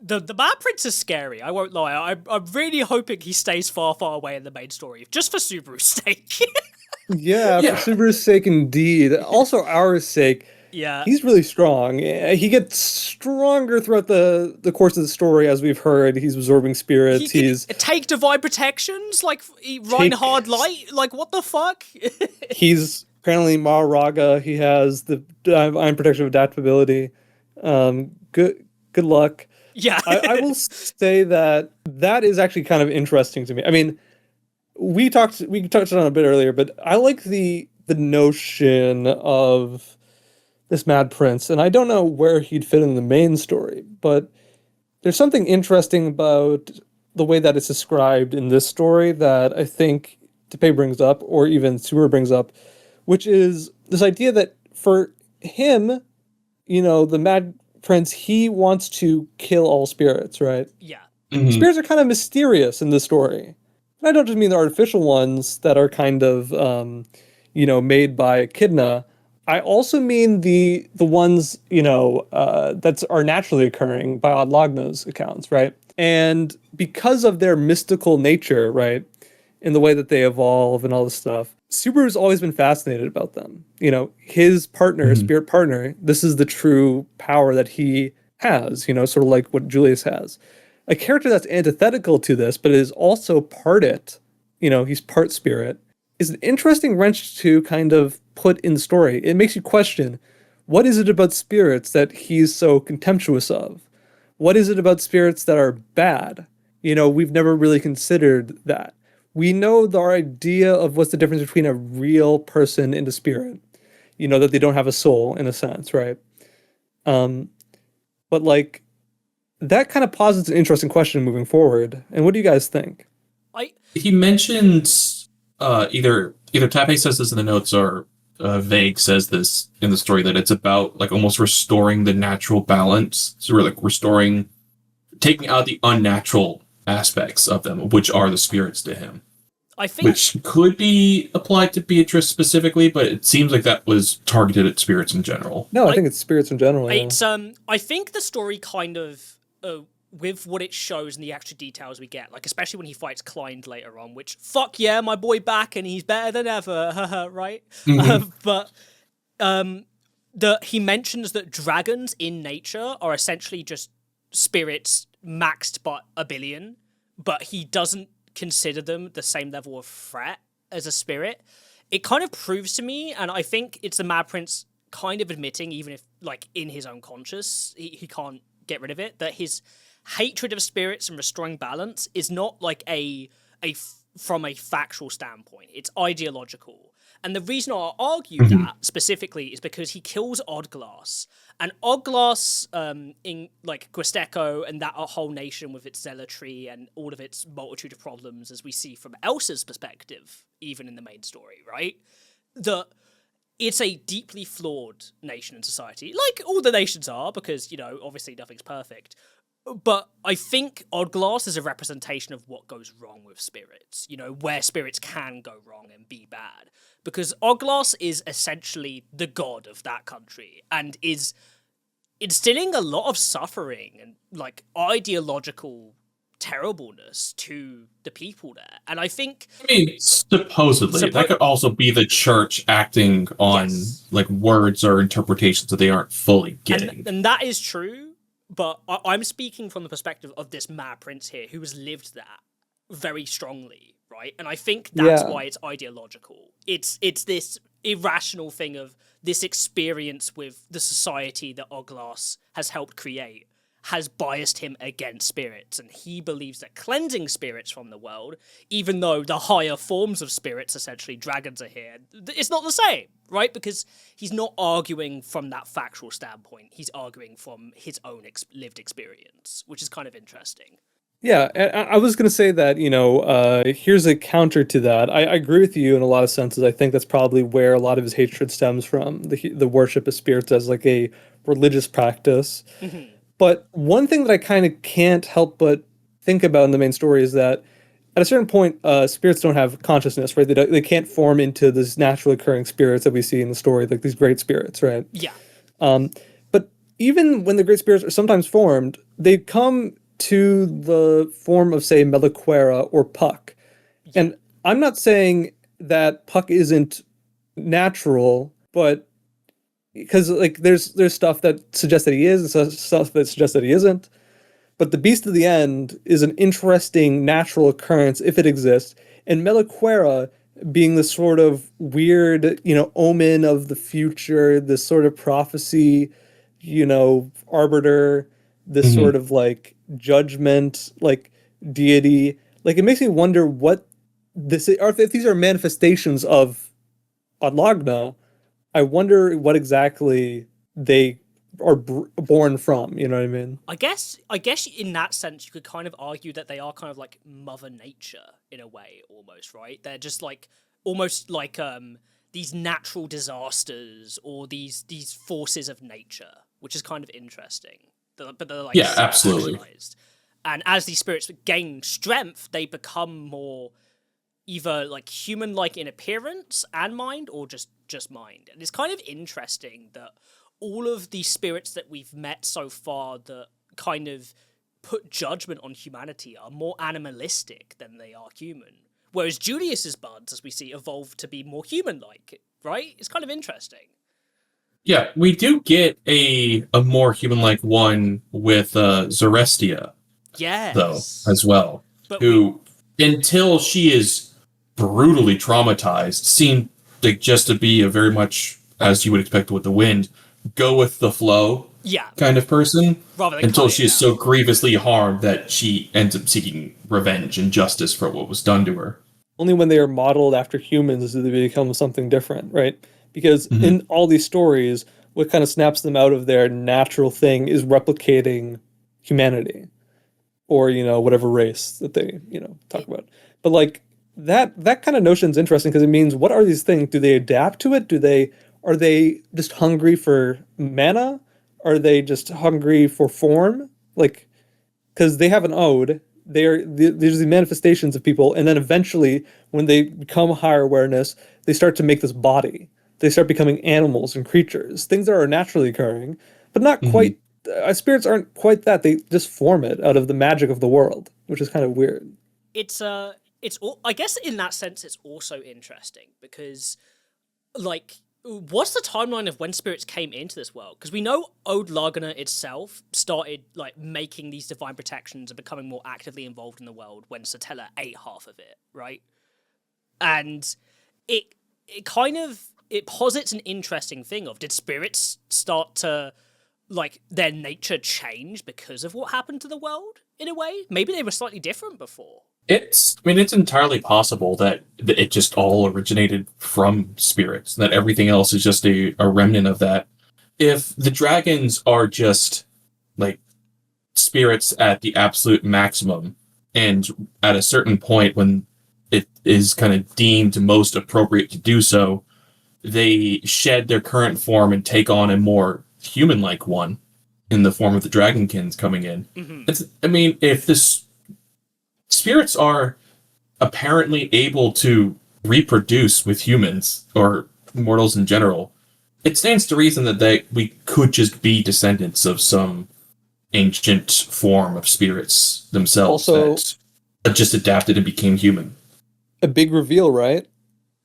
The Mad Prince is scary, I won't lie. I'm really hoping he stays far, far away in the main story, just for Subaru's sake. Yeah, for Subaru's sake indeed. Also our sake. Yeah. He's really strong. He gets stronger throughout the course of the story, as we've heard. He's absorbing spirits. He's take divine protections, like Reinhard Light. Like, what the fuck? He's apparently Maharaga. He has the divine protection of adaptability. Good luck. Yeah. I will say that is actually kind of interesting to me. I mean, we touched on it a bit earlier, but I like the notion of this Mad Prince, and I don't know where he'd fit in the main story, but there's something interesting about the way that it's described in this story that I think Tepe brings up, or even Subaru brings up, which is this idea that for him, the Mad Prince, he wants to kill all spirits, right? Yeah. Mm-hmm. Spirits are kind of mysterious in this story. And I don't just mean the artificial ones that are kind of, made by Echidna. I also mean the ones, that are naturally occurring by Odlogna's accounts, right? And because of their mystical nature, right, in the way that they evolve and all this stuff, Subaru's always been fascinated about them. His partner, spirit partner, this is the true power that he has, sort of like what Julius has. A character that's antithetical to this, but is also part it, he's part spirit, is an interesting wrench to kind of put in the story. It makes you question, what is it about spirits that he's so contemptuous of? What is it about spirits that are bad? We've never really considered that. We know our idea of what's the difference between a real person and a spirit. That they don't have a soul, in a sense, right? But like, that kind of posits an interesting question moving forward. And what do you guys think? He mentions either Tape says this in the notes or Vague says this in the story, that it's about like almost restoring the natural balance. So we're like taking out the unnatural aspects of them, which are the spirits to him. I think, which could be applied to Beatrice specifically, but it seems like that was targeted at spirits in general. No, I think it's spirits in general. Yeah. It's I think the story kind of with what it shows and the extra details we get, like especially when he fights Klein later on, which fuck yeah, my boy back and he's better than ever, right? Mm-hmm. But he mentions that dragons in nature are essentially just spirits maxed by a billion, but he doesn't consider them the same level of threat as a spirit. It kind of proves to me, and I think it's the Mad Prince kind of admitting, even if, like, in his own conscious, he can't get rid of it, that his hatred of spirits and restoring balance is not like from a factual standpoint. It's ideological. And the reason I argue that specifically is because he kills Oddglass. And Oddglass, in like Guesteco and that whole nation with its zealotry and all of its multitude of problems, as we see from Elsa's perspective, even in the main story, right? It's a deeply flawed nation and society, like all the nations are, because, obviously nothing's perfect. But I think Oddglass is a representation of what goes wrong with spirits, where spirits can go wrong and be bad. Because Oddglass is essentially the god of that country and is instilling a lot of suffering and, like, ideological terribleness to the people there. And I think... I mean, supposedly. That could also be the church acting on, like, words or interpretations that they aren't fully getting. And that is true. But I'm speaking from the perspective of this Mad Prince here, who has lived that very strongly, right? And I think that's why it's ideological. It's this irrational thing of this experience with the society that Oddglass has helped create has biased him against spirits, and he believes that cleansing spirits from the world, even though the higher forms of spirits, essentially dragons, are here, it's not the same, right? Because he's not arguing from that factual standpoint. He's arguing from his own lived experience, which is kind of interesting. Yeah, I was going to say that, here's a counter to that. I agree with you in a lot of senses. I think that's probably where a lot of his hatred stems from, the worship of spirits as like a religious practice. Mm-hmm. But one thing that I kind of can't help but think about in the main story is that at a certain point, spirits don't have consciousness, right? They can't form into these naturally occurring spirits that we see in the story, like these great spirits, right? Yeah. But even when the great spirits are sometimes formed, they come to the form of, say, Meliquera or Puck. Yeah. And I'm not saying that Puck isn't natural, but because, like, there's stuff that suggests that he is and stuff that suggests that he isn't. But the Beast of the End is an interesting natural occurrence if it exists. And Meliquera being this sort of weird, omen of the future, this sort of prophecy, arbiter, this sort of like judgment, like deity. Like, it makes me wonder what this is, or if these are manifestations of Adlagna. I wonder what exactly they are born from, you know what I mean? I guess in that sense you could kind of argue that they are kind of like Mother Nature in a way, almost, right? They're just like almost like these natural disasters or these forces of nature, which is kind of interesting. But they're like absolutely. And as these spirits gain strength, they become more either like human-like in appearance and mind, or just mind. And it's kind of interesting that all of the spirits that we've met so far that kind of put judgment on humanity are more animalistic than they are human. Whereas Julius's buds, as we see, evolved to be more human-like, right? It's kind of interesting. Yeah, we do get a more human-like one with Zarestia, yes, though, as well. But until she is brutally traumatized, seemed like just to be a very much, as you would expect with the wind, go with the flow kind of person, until she is so grievously harmed that she ends up seeking revenge and justice for what was done to her. Only when they are modeled after humans do they become something different, right? Because in all these stories, what kind of snaps them out of their natural thing is replicating humanity, or, whatever race that they, talk about. But like that kind of notion is interesting because it means, what are these things? Do they adapt to it? Are they just hungry for mana? Are they just hungry for form? Like, because they have an ode. There's the manifestations of people, and then eventually, when they become higher awareness, they start to make this body. They start becoming animals and creatures, things that are naturally occurring, but not quite. Spirits aren't quite that. They just form it out of the magic of the world, which is kind of weird. I guess in that sense, it's also interesting because, like, what's the timeline of when spirits came into this world? Because we know Old Laguna itself started like making these divine protections and becoming more actively involved in the world when Satella ate half of it, right? And it kind of it posits an interesting thing of, did spirits start to like their nature change because of what happened to the world in a way? Maybe they were slightly different before. It's entirely possible that it just all originated from spirits, that everything else is just a remnant of that. If the dragons are just like spirits at the absolute maximum, and at a certain point when it is kind of deemed most appropriate to do so, they shed their current form and take on a more human-like one in the form of the dragonkins coming in. Mm-hmm. If this spirits are apparently able to reproduce with humans or mortals in general, it stands to reason that we could just be descendants of some ancient form of spirits themselves Also, that just adapted and became human. a big reveal, right?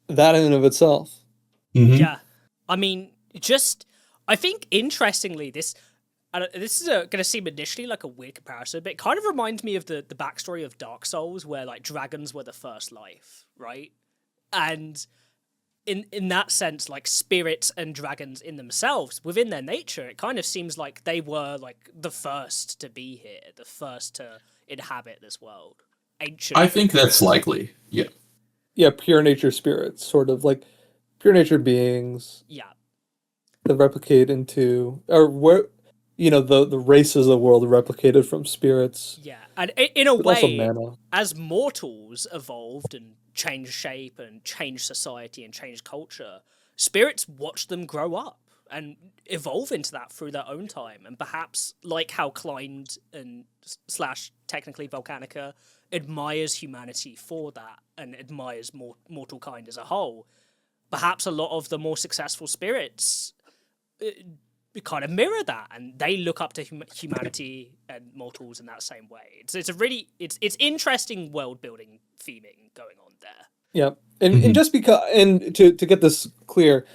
That in and of itself. Mm-hmm. Yeah. I think interestingly, this is going to seem initially like a weird comparison, but it kind of reminds me of the backstory of Dark Souls, where like dragons were the first life, right? And in that sense, like spirits and dragons in themselves, within their nature, it kind of seems like they were like the first to be here, the first to inhabit this world. Ancient. I think that's likely. Yeah. Yeah, pure nature spirits, sort of like pure nature beings Yeah. that replicate into, or where, the races of the world replicated from spirits. Yeah, and in a But also way, mana. as mortals evolved and changed shape and changed society and changed culture, spirits watched them grow up and evolve into that through their own time. And perhaps, like how Clind and / technically Volcanica admires humanity for that and admires mortal kind as a whole, perhaps a lot of the more successful spirits kind of mirror that, and they look up to humanity and mortals in that same way. It's a really it's interesting world building theming going on there. Yeah, and just because, and to get this clear,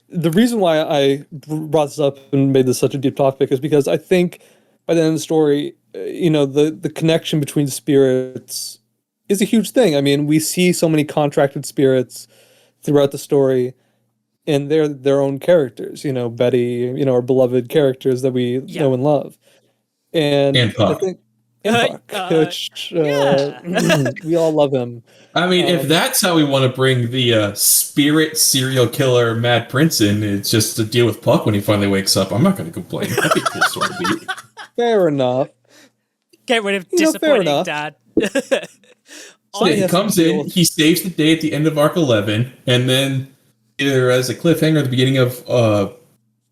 the reason why I brought this up and made this such a deep topic is because I think by the end of the story, the connection between spirits is a huge thing. I mean, we see so many contracted spirits throughout the story, and they're their own characters. Betty, our beloved characters that we know and love, and I Puck. think and Puck, which yeah. we all love him. If that's how we want to bring the spirit serial killer Mad Prince in, it's just to deal with Puck when he finally wakes up. I'm not going to complain. That'd be a cool story to be. Fair enough. Get rid of fair disappointing enough. Dad. So he comes in, he saves the day at the end of Arc 11, and then either as a cliffhanger at the beginning of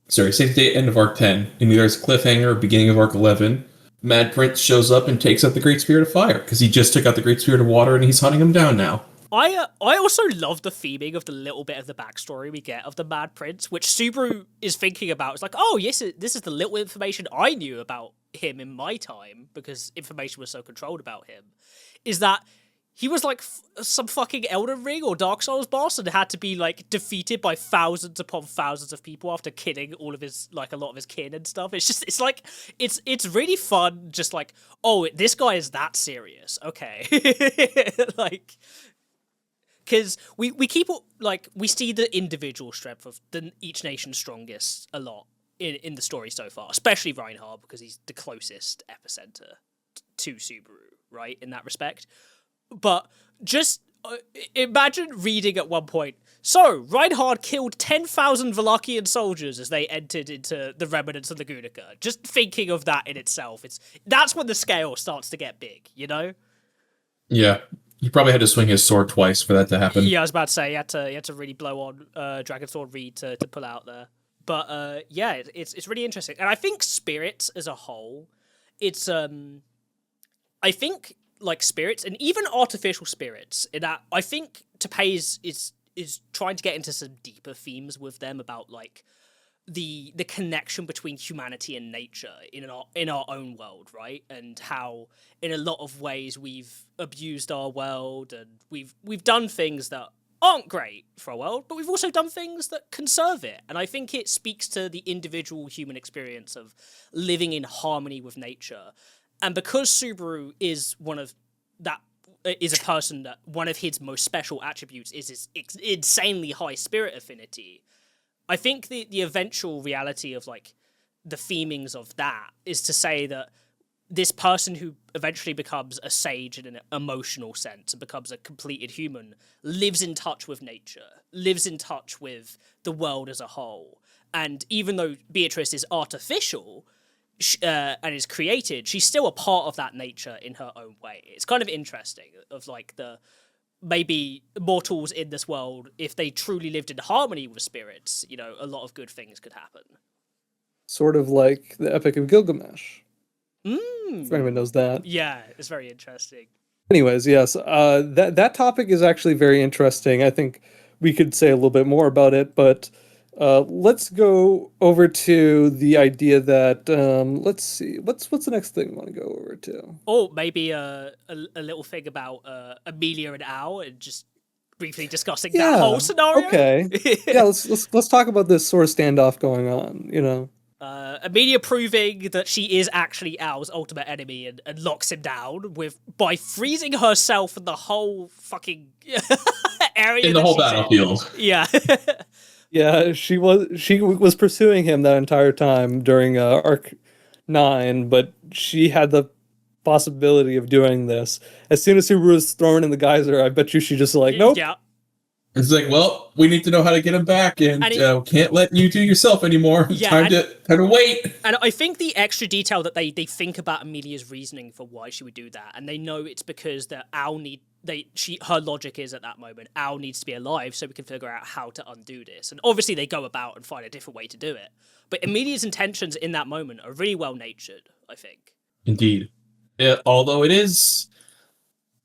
saves the day at the end of Arc 10, and either as a cliffhanger or beginning of Arc 11, Mad Prince shows up and takes out the Great Spirit of Fire, because he just took out the Great Spirit of Water and he's hunting him down now. I also love the theming of the little bit of the backstory we get of the Mad Prince, which Subaru is thinking about. It's like, oh, yes, this is the little information I knew about him in my time, because information was so controlled about him, is that he was like some fucking Elden Ring or Dark Souls boss and had to be like defeated by thousands upon thousands of people after killing all of his, like a lot of his kin and stuff. It's like, it's really fun. Just like, oh, this guy is that serious. Okay. Like, because we keep, like, we see the individual strength of each nation's strongest a lot in the story so far, especially Reinhard, because he's the closest epicenter to Subaru, right, in that respect. But just imagine reading at one point, so Reinhard killed 10,000 Valachian soldiers as they entered into the remnants of the Gunica. Just thinking of that in itself, that's when the scale starts to get big, you know? Yeah. He probably had to swing his sword twice for that to happen. Yeah, I was about to say, he had to really blow on Dragon Sword Reed to pull out there. But yeah, it's really interesting. And I think spirits as a whole, it's I think like spirits and even artificial spirits, in that I think Tapei is trying to get into some deeper themes with them about like the connection between humanity and nature in our own world, right? And how in a lot of ways we've abused our world and we've done things that aren't great for a world, but we've also done things that conserve it. And I think it speaks to the individual human experience of living in harmony with nature. And because Subaru is is a person that one of his most special attributes is his insanely high spirit affinity, I think the eventual reality of like the themings of that is to say that this person who eventually becomes a sage in an emotional sense and becomes a completed human lives in touch with nature, lives in touch with the world as a whole. And even though Beatrice is artificial and is created, she's still a part of that nature in her own way. It's kind of interesting of like maybe mortals in this world, if they truly lived in harmony with spirits, you know, a lot of good things could happen. Sort of like the Epic of Gilgamesh. If anyone knows that. Yeah, it's very interesting. Anyways, yes, that topic is actually very interesting. I think we could say a little bit more about it, but let's go over to the idea that let's see, what's the next thing we want to go over to? Or maybe a little thing about Amelia and Al, and just briefly discussing that whole scenario. Okay. Yeah, let's talk about this sort of standoff going on. You know. Amelia proving that she is actually Al's ultimate enemy and locks him down by freezing herself in the whole fucking area. In the whole battlefield. Yeah. Yeah, she was pursuing him that entire time during Arc 9, but she had the possibility of doing this. As soon as Subaru was thrown in the geyser, I bet you she just like, nope. Yeah. It's like, well, we need to know how to get him back, and can't let you do yourself anymore. Yeah, time to wait. And I think the extra detail that they think about Amelia's reasoning for why she would do that, and they know it's because that her logic is at that moment, Al needs to be alive so we can figure out how to undo this. And obviously they go about and find a different way to do it. But Amelia's intentions in that moment are really well natured, I think. Indeed. Although it is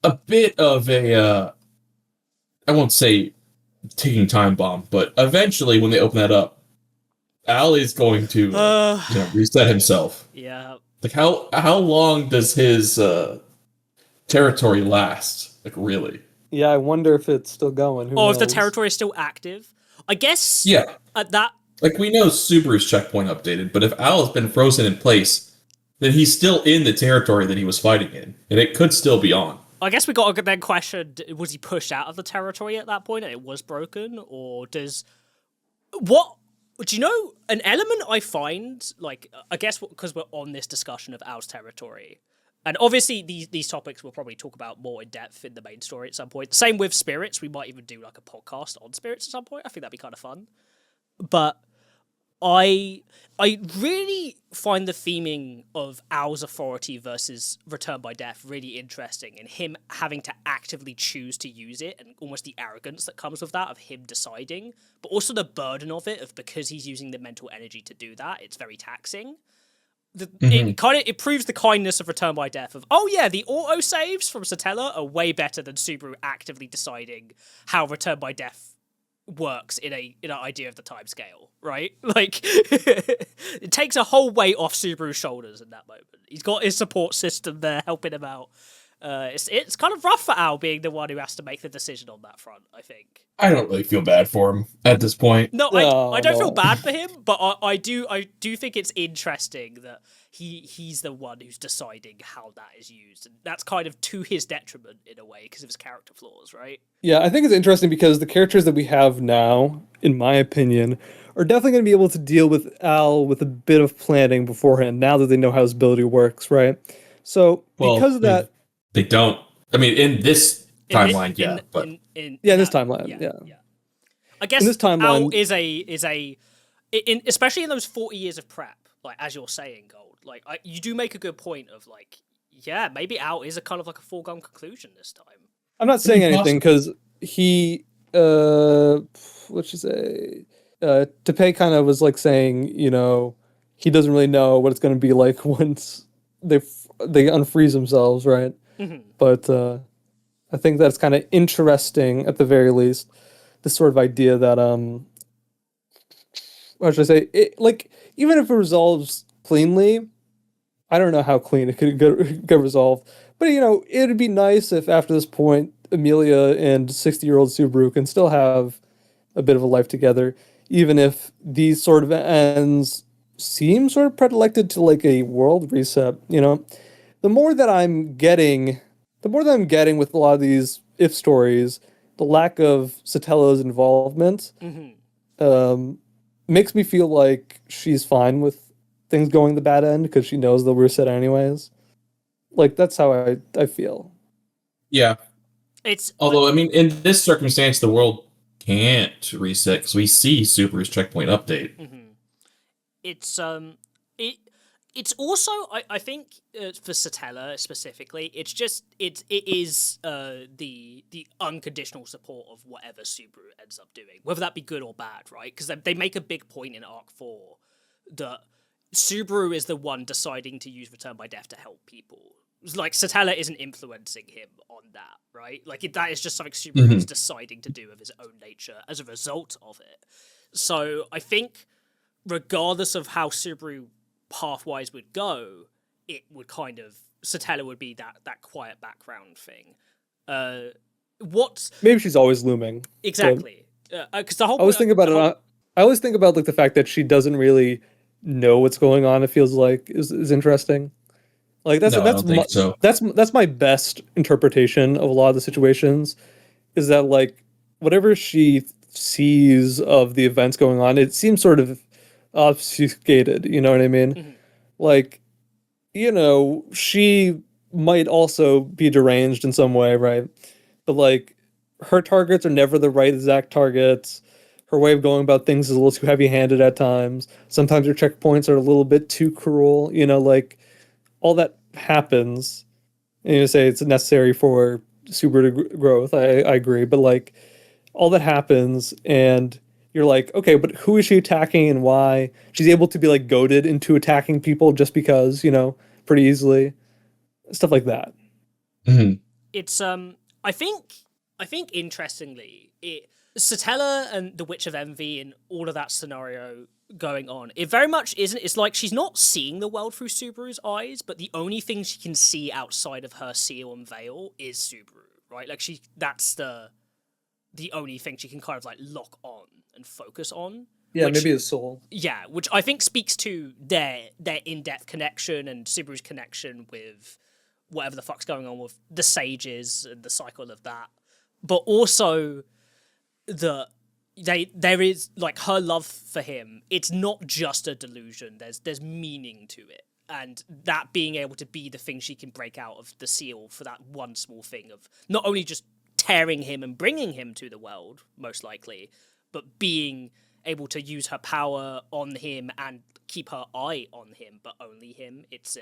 a bit of a I won't say ticking time bomb, but eventually when they open that up, Al is going to reset himself. Yeah. Like how long does his territory last? Like really? Yeah, I wonder if it's still going. Who knows? If the territory is still active. I guess at that like we know Subaru's checkpoint updated, but if Al has been frozen in place, then he's still in the territory that he was fighting in, and it could still be on. I guess we got to then question, was he pushed out of the territory at that point and it was broken? Or do you know, an element I find, like, I guess because we're on this discussion of Al's territory, and obviously these topics we'll probably talk about more in depth in the main story at some point. Same with spirits, we might even do like a podcast on spirits at some point. I think that'd be kind of fun. But I really find the theming of Al's authority versus Return by Death really interesting, and him having to actively choose to use it, and almost the arrogance that comes with that of him deciding, but also the burden of it, of because he's using the mental energy to do that, it's very taxing. It proves the kindness of Return by Death of, the auto saves from Satella are way better than Subaru actively deciding how Return by Death works in an idea of the time scale, right? Like, it takes a whole weight off Subaru's shoulders in that moment. He's got his support system there helping him out. It's kind of rough for Al being the one who has to make the decision on that front, I think. I don't really feel bad for him at this point. No, I don't feel bad for him, but I do think it's interesting that he's the one who's deciding how that is used, and that's kind of to his detriment in a way because of his character flaws, right? Yeah, I think it's interesting because the characters that we have now, in my opinion, are definitely going to be able to deal with Al with a bit of planning beforehand, now that they know how his ability works, right? Because of that... They don't. I mean, in this timeline, in this timeline, yeah. I guess in this timeline, Al especially in those 40 years of prep, like, as you're saying, Gold, like, you do make a good point of, like, yeah, maybe Al is a kind of like a foregone conclusion this time. I'm not saying anything because he, what'd you say? Tepe kind of was like saying, you know, he doesn't really know what it's going to be like once they unfreeze themselves, right? Mm-hmm. But I think that's kind of interesting, at the very least, this sort of idea that, what should I say? Like, even if it resolves cleanly, I don't know how clean it could get resolved. But, you know, it'd be nice if after this point, Amelia and 60-year-old Subaru can still have a bit of a life together, even if these sort of ends seem sort of predilected to like a world reset. The more that I'm getting, with a lot of these if stories, the lack of Satello's involvement um, makes me feel like she's fine with things going the bad end because she knows they'll reset anyways. Like that's how I feel. Yeah. It's Although, I mean, in this circumstance, the world can't reset because we see Subaru's checkpoint update. it's it's also I think for Satella specifically, it is the unconditional support of whatever Subaru ends up doing, whether that be good or bad, right? Because they make a big point in Arc 4 that Subaru is the one deciding to use Return by Death to help people. Like, Satella isn't influencing him on that, right? Like, that is just something Subaru is deciding to do of his own nature as a result of it. So, I think, regardless of how Subaru pathwise would go, it would kind of... Satella would be that quiet background thing. Maybe she's always looming. Exactly. Because the whole... I always think about it. I always think about like the fact that she doesn't really know what's going on. It feels like is interesting. Like No, I don't think so. That's my best interpretation of a lot of the situations, is that like whatever she sees of the events going on, it seems sort of obfuscated. You know what I mean? Like, she might also be deranged in some way, right? But like her targets are never the right exact targets. Her way of going about things is a little too heavy-handed at times. Sometimes her checkpoints are a little bit too cruel. Like all that happens, and you say it's necessary for Subaru growth. I agree, but like all that happens, and you're like, okay, but who is she attacking and why? She's able to be like goaded into attacking people just because, pretty easily, stuff like that. It's I think interestingly, Satella and the Witch of Envy and all of that scenario going on, it very much isn't. It's like she's not seeing the world through Subaru's eyes, but the only thing she can see outside of her seal and veil is Subaru, right? Like that's the only thing she can kind of like lock on and focus on. Yeah, maybe his soul. Yeah, which I think speaks to their in-depth connection and Subaru's connection with whatever the fuck's going on with the sages and the cycle of that. But also there is like her love for him. It's not just a delusion. There's meaning to it. And that being able to be the thing she can break out of the seal for that one small thing of not only just tearing him and bringing him to the world, most likely, but being able to use her power on him and keep her eye on him, but only him. It's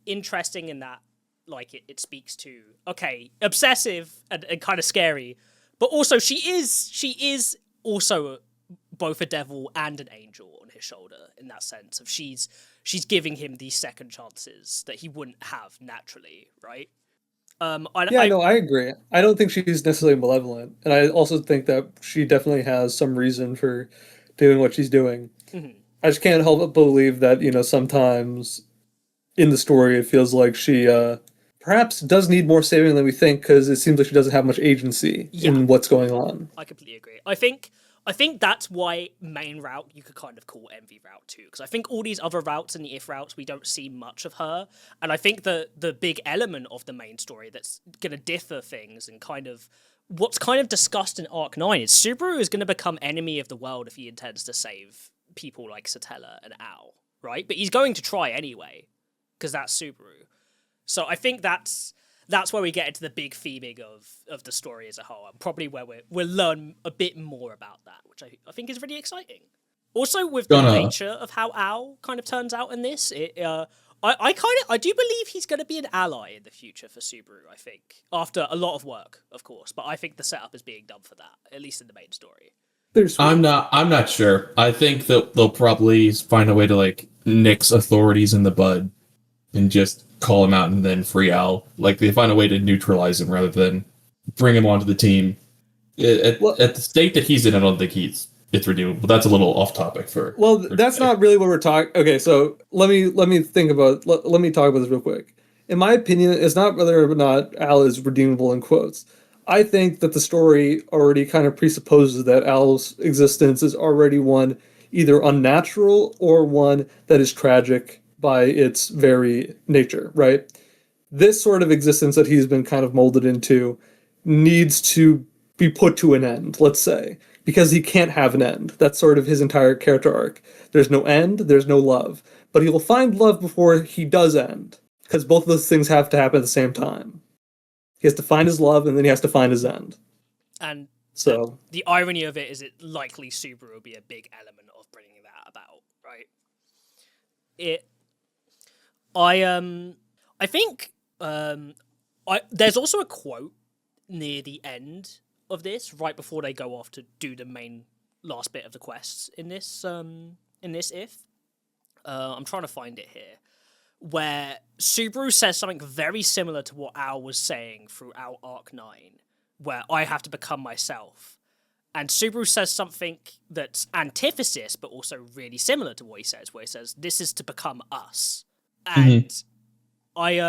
interesting in that, like, it speaks to, okay, obsessive and kind of scary, but also she is also both a devil and an angel on his shoulder, in that sense of she's giving him these second chances that he wouldn't have naturally, right? I agree. I don't think she's necessarily malevolent, and I also think that she definitely has some reason for doing what she's doing. I just can't help but believe that, sometimes in the story it feels like she perhaps does need more saving than we think, because it seems like she doesn't have much agency in what's going on. I completely agree. I think that's why main route you could kind of call Envy route too, because I think all these other routes and the If routes, we don't see much of her, and I think the big element of the main story that's going to differ things and kind of what's kind of discussed in Arc 9 is Subaru is going to become enemy of the world if he intends to save people like Satella and Al, right? But he's going to try anyway, because that's Subaru. So I think that's where we get into the big theming of the story as a whole, and probably where we'll learn a bit more about that, which I think is really exciting. Also, with the nature of how Al kind of turns out in this, I do believe he's going to be an ally in the future for Subaru, I think, after a lot of work, of course, but I think the setup is being done for that, at least in the main story. I'm not sure. I think that they'll probably find a way to like nix authorities in the bud and just call him out and then free Al. Like, they find a way to neutralize him rather than bring him onto the team. At the state that he's in, I don't think it's redeemable. That's a little off topic for. Well, that's not really what we're talking. Okay, so let me talk about this real quick. in my opinion, it's not whether or not Al is redeemable in quotes. I think that the story already kind of presupposes that Al's existence is already one either unnatural or one that is tragic by its very nature, right? This sort of existence that he's been kind of molded into needs to be put to an end, let's say, because he can't have an end. That's sort of his entire character arc. There's no end, there's no love. But he will find love before he does end, because both of those things have to happen at the same time. He has to find his love, and then he has to find his end. And so the irony of it is it likely Subaru will be a big element of bringing that about, right? I think there's also a quote near the end of this, right before they go off to do the main last bit of the quests in this if. I'm trying to find it here, where Subaru says something very similar to what Al was saying throughout Arc 9, where I have to become myself. And Subaru says something that's antithesis, but also really similar to what he says, where he says, this is to become us. And I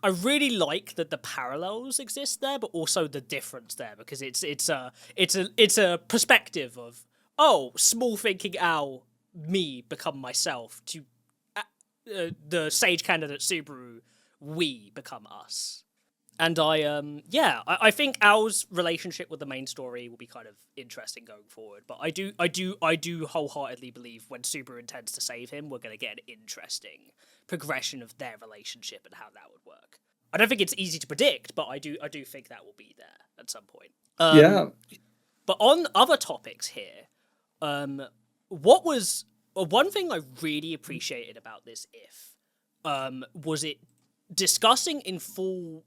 really like that the parallels exist there, but also the difference there, because it's a perspective of, oh, small thinking Al, me become myself, to the sage candidate Subaru, we become us. And I think Al's relationship with the main story will be kind of interesting going forward. But I do wholeheartedly believe when Subaru intends to save him, we're going to get an interesting progression of their relationship and how that would work. I don't think it's easy to predict, but I do think that will be there at some point. Yeah. But on other topics here, what was one thing I really appreciated about this was it discussing in full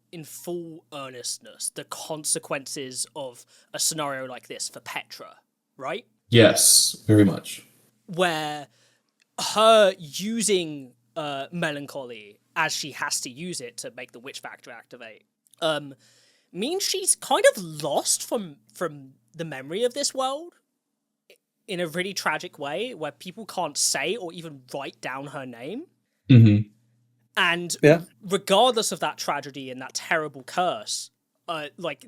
earnestness the consequences of a scenario like this for Petra, right? Yes, very much. Where her using Melancholy as she has to use it to make the witch factor activate means she's kind of lost from the memory of this world in a really tragic way, where people can't say or even write down her name. Mm-hmm. And regardless of that tragedy and that terrible curse,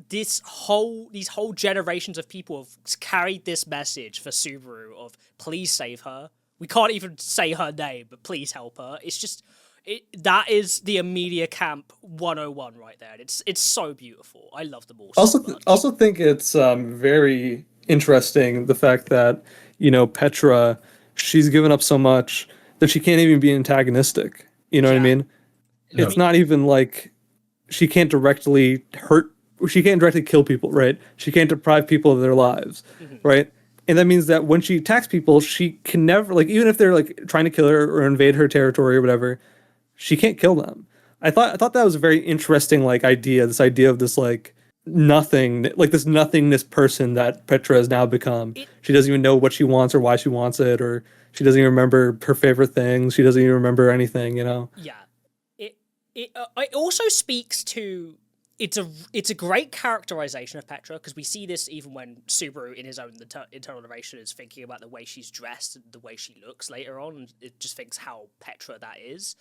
these whole generations of people have carried this message for Subaru of, please save her. We can't even say her name, but please help her. It's just, that is the Amelia Camp 101 right there. It's so beautiful. I love them all so much. Also think it's very interesting, the fact that, Petra, she's given up so much that she can't even be antagonistic. You know what I mean? No. It's not even like she can't directly kill people, right? She can't deprive people of their lives, right? And that means that when she attacks people, she can never, even if they're trying to kill her or invade her territory or whatever, she can't kill them. I thought that was a very interesting idea, this idea of this nothing, this nothingness person that Petra has now become. She doesn't even know what she wants or why she wants it, or she doesn't even remember her favorite things. She doesn't even remember anything, Yeah. It also speaks to, it's a great characterization of Petra, because we see this even when Subaru in his own internal narration is thinking about the way she's dressed and the way she looks later on, and it just thinks how Petra that is.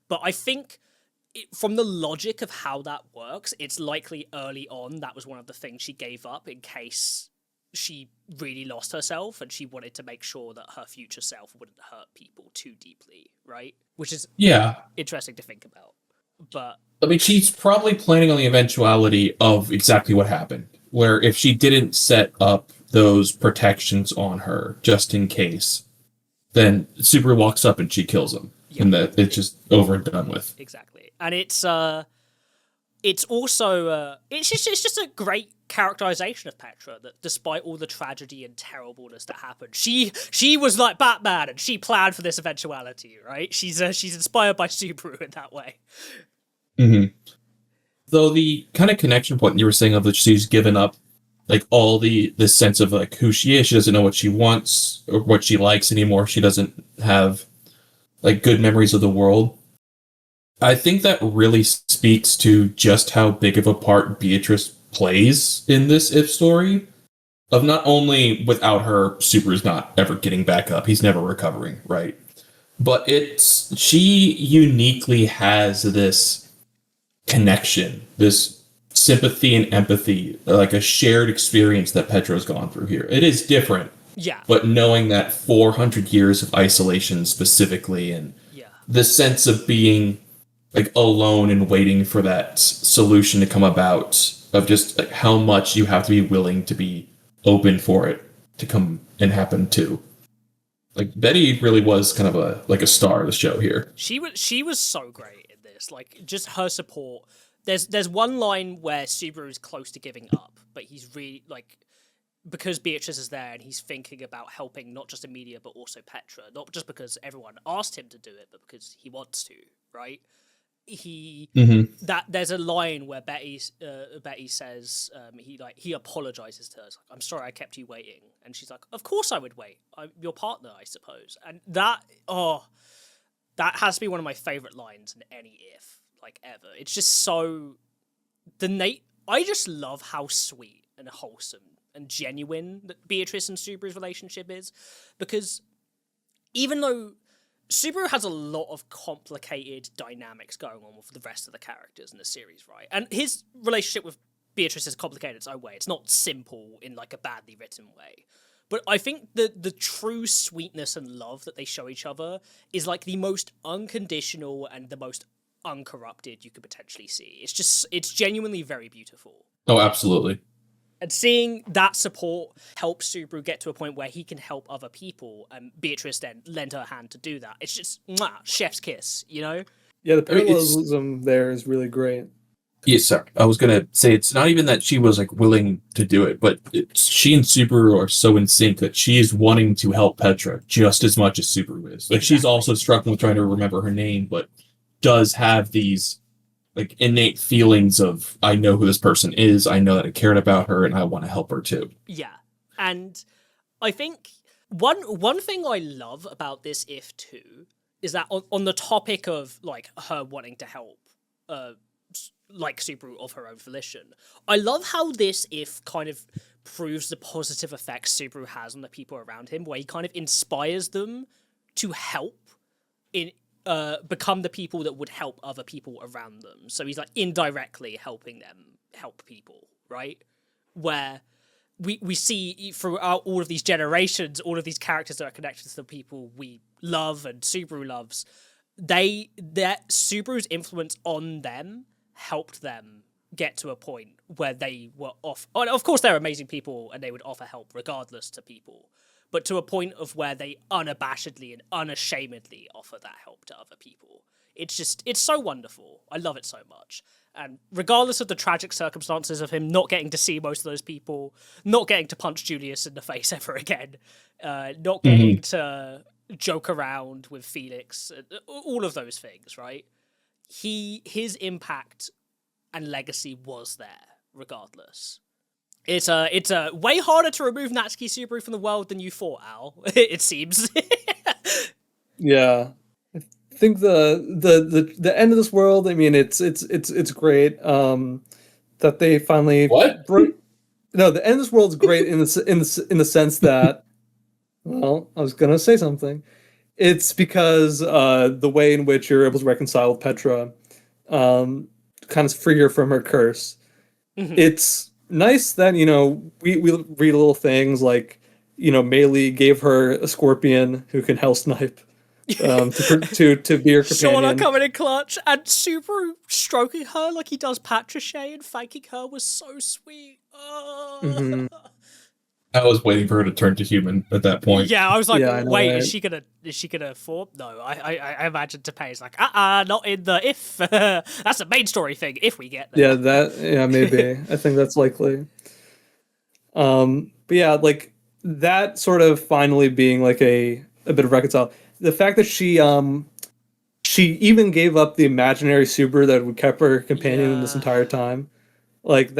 But I think from the logic of how that works, it's likely early on that was one of the things she gave up in case she really lost herself, and she wanted to make sure that her future self wouldn't hurt people too deeply, right? Which is interesting to think about. But I mean, she's probably planning on the eventuality of exactly what happened, where if she didn't set up those protections on her just in case, then Subaru walks up and she kills him, and that it's just over and done with. Exactly, and it's also it's just a great characterization of Petra, that despite all the tragedy and terribleness that happened, she was like Batman, and she planned for this eventuality, right? She's inspired by Subaru in that way. Mm-hmm. Though the kind of connection point you were saying of that she's given up all the sense of who she is, she doesn't know what she wants or what she likes anymore. She doesn't have good memories of the world. I think that really speaks to just how big of a part Beatrice plays in this If story. Of not only without her, Subaru's not ever getting back up. He's never recovering, right? But she uniquely has this connection, this sympathy and empathy, like a shared experience that Petra's gone through here. It is different, Yeah. but knowing that 400 years of isolation specifically, and Yeah. the sense of being like alone and waiting for that solution to come about, of just like how much you have to be willing to be open for it to come and happen too. Like Betty really was kind of a star of the show here. She was so great in this. Like, just her support. There's one line where Subaru's close to giving up, but he's really like, because Beatrice is there and he's thinking about helping not just Emilia but also Petra, not just because everyone asked him to do it, but because he wants to, right? That there's a line where Betty says he apologizes to her. It's like, I'm sorry I kept you waiting, and she's like, of course I would wait. I'm your partner, I suppose. And that has to be one of my favorite lines in any If like ever. It's just so I just love how sweet and wholesome and genuine that Beatrice and Subaru's relationship is, because even though Subaru has a lot of complicated dynamics going on with the rest of the characters in the series, right? And his relationship with Beatrice is complicated its own way. It's not simple in like a badly written way. But I think the true sweetness and love that they show each other is like the most unconditional and the most uncorrupted you could potentially see. It's genuinely very beautiful. Oh, absolutely. And seeing that support help Subaru get to a point where he can help other people, and Beatrice then lend her hand to do that. It's just chef's kiss, you know? Yeah, the parallelism there is really great. Yes, sir. I was gonna say it's not even that she was like willing to do it, but she and Subaru are so in sync that she is wanting to help Petra just as much as Subaru is. Like, she's also struggling with trying to remember her name, but does have these like innate feelings of, I know who this person is, I know that I cared about her, and I want to help her too. Yeah, and I think one thing I love about this If too is that on the topic of like her wanting to help, like Subaru of her own volition, I love how this If kind of proves the positive effects Subaru has on the people around him, where he kind of inspires them to help in become the people that would help other people around them. So he's like indirectly helping them help people, right? Where we see throughout all of these generations, all of these characters that are connected to the people we love and Subaru loves, that Subaru's influence on them helped them get to a point where they were off. And of course, they're amazing people and they would offer help regardless to people, but to a point of where they unabashedly and unashamedly offer that help to other people. It's so wonderful. I love it so much. And regardless of the tragic circumstances of him not getting to see most of those people, not getting to punch Julius in the face ever again, not getting to joke around with Felix, all of those things, right? His impact and legacy was there regardless. It's way harder to remove Natsuki Subaru from the world than you thought, Al. It seems. Yeah, I think the end of this world. I mean, it's great. That they finally No, the end of this world is great in the sense that, well, I was gonna say something. It's because the way in which you're able to reconcile with Petra, kind of free her from her curse. It's nice that, we read little things like, Meili gave her a scorpion who can hell snipe, to be her companion. Shauna coming in clutch, and Subaru stroking her like he does Patrichet and thanking her was so sweet. Oh. I was waiting for her to turn to human at that point. Yeah, I was like, Yeah, I know, wait, right? is she gonna form? No, I imagine Teppei's like, not in the If. That's a main story thing, if we get there. Yeah, maybe. I think that's likely. But yeah, like that sort of finally being like a bit of reconcile. The fact that she even gave up the imaginary Subaru that would kept her companion this entire time, like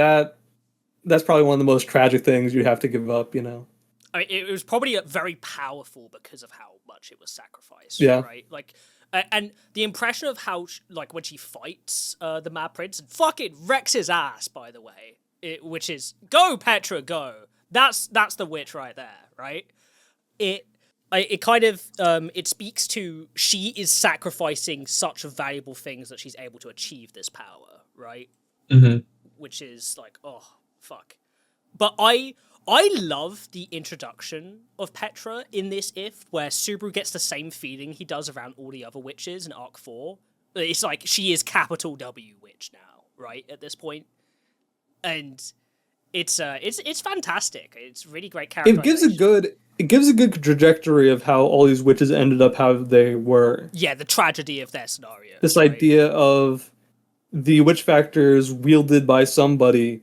that's probably one of the most tragic things you have to give up, I mean, it was probably very powerful because of how much it was sacrificed, Yeah. right? Like, and the impression of how, like, when she fights the Mad Prince and fucking wrecks his ass, by the way, which is, go, Petra, go. That's the witch right there, right? It kind of, it speaks to she is sacrificing such valuable things that she's able to achieve this power, right? Mm-hmm. Which is like, oh fuck. But I love the introduction of Petra in this If, where Subaru gets the same feeling he does around all the other witches in Arc 4. It's like she is capital W witch now, right? At this point. And it's fantastic. It's really great characterization. It gives a good trajectory of how all these witches ended up how they were. Yeah, the tragedy of their scenario. This idea of the witch factors wielded by somebody.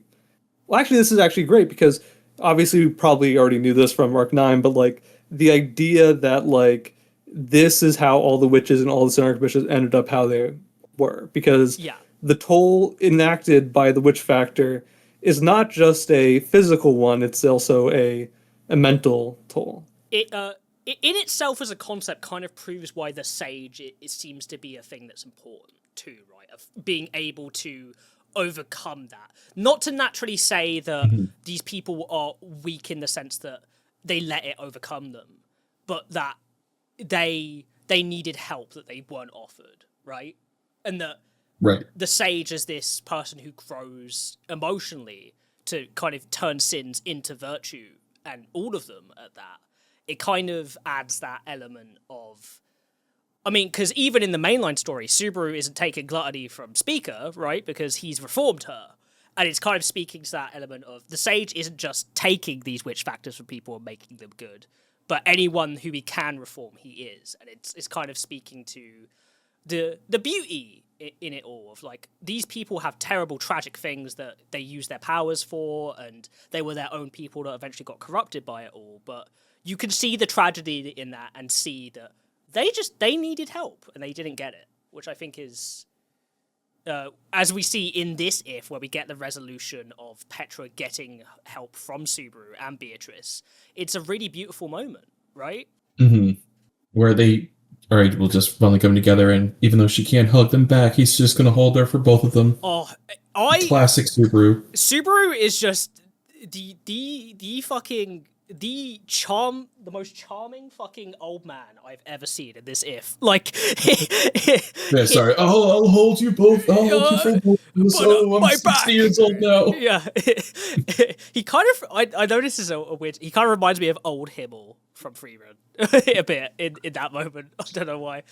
Well, actually, this is actually great because obviously we probably already knew this from Arc 9, but like the idea that like this is how all the witches and all the Sin Archbishops ended up how they were. Because the toll enacted by the witch factor is not just a physical one, it's also a mental toll. It in itself as a concept kind of proves why the sage it seems to be a thing that's important too, right? Of being able to overcome that. Not to naturally say that these people are weak in the sense that they let it overcome them, but that they needed help that they weren't offered, right? And that the sage is this person who grows emotionally to kind of turn sins into virtue, and all of them at that. It kind of adds that element of... I mean, because even in the mainline story, Subaru isn't taking gluttony from Speaker, right? Because he's reformed her. And it's kind of speaking to that element of the sage isn't just taking these witch factors from people and making them good, but anyone who he can reform, he is. And it's kind of speaking to the beauty in it all of like, these people have terrible, tragic things that they use their powers for, and they were their own people that eventually got corrupted by it all. But you can see the tragedy in that and see that they needed help and they didn't get it, which I think is, as we see in this If, where we get the resolution of Petra getting help from Subaru and Beatrice, it's a really beautiful moment, right? Mm-hmm. Where they, all right, we'll just finally come together, and even though she can't hug them back, he's just going to hold her for both of them. Oh, classic Subaru. Subaru is just the fucking... the most charming fucking old man I've ever seen in this If. Like, yeah, sorry. I'll hold you both. I'll hold you for both. So I'm 60 years old now. Yeah, he kind of. I know this is a weird. He kind of reminds me of old Himmel from Freerun a bit in that moment. I don't know why.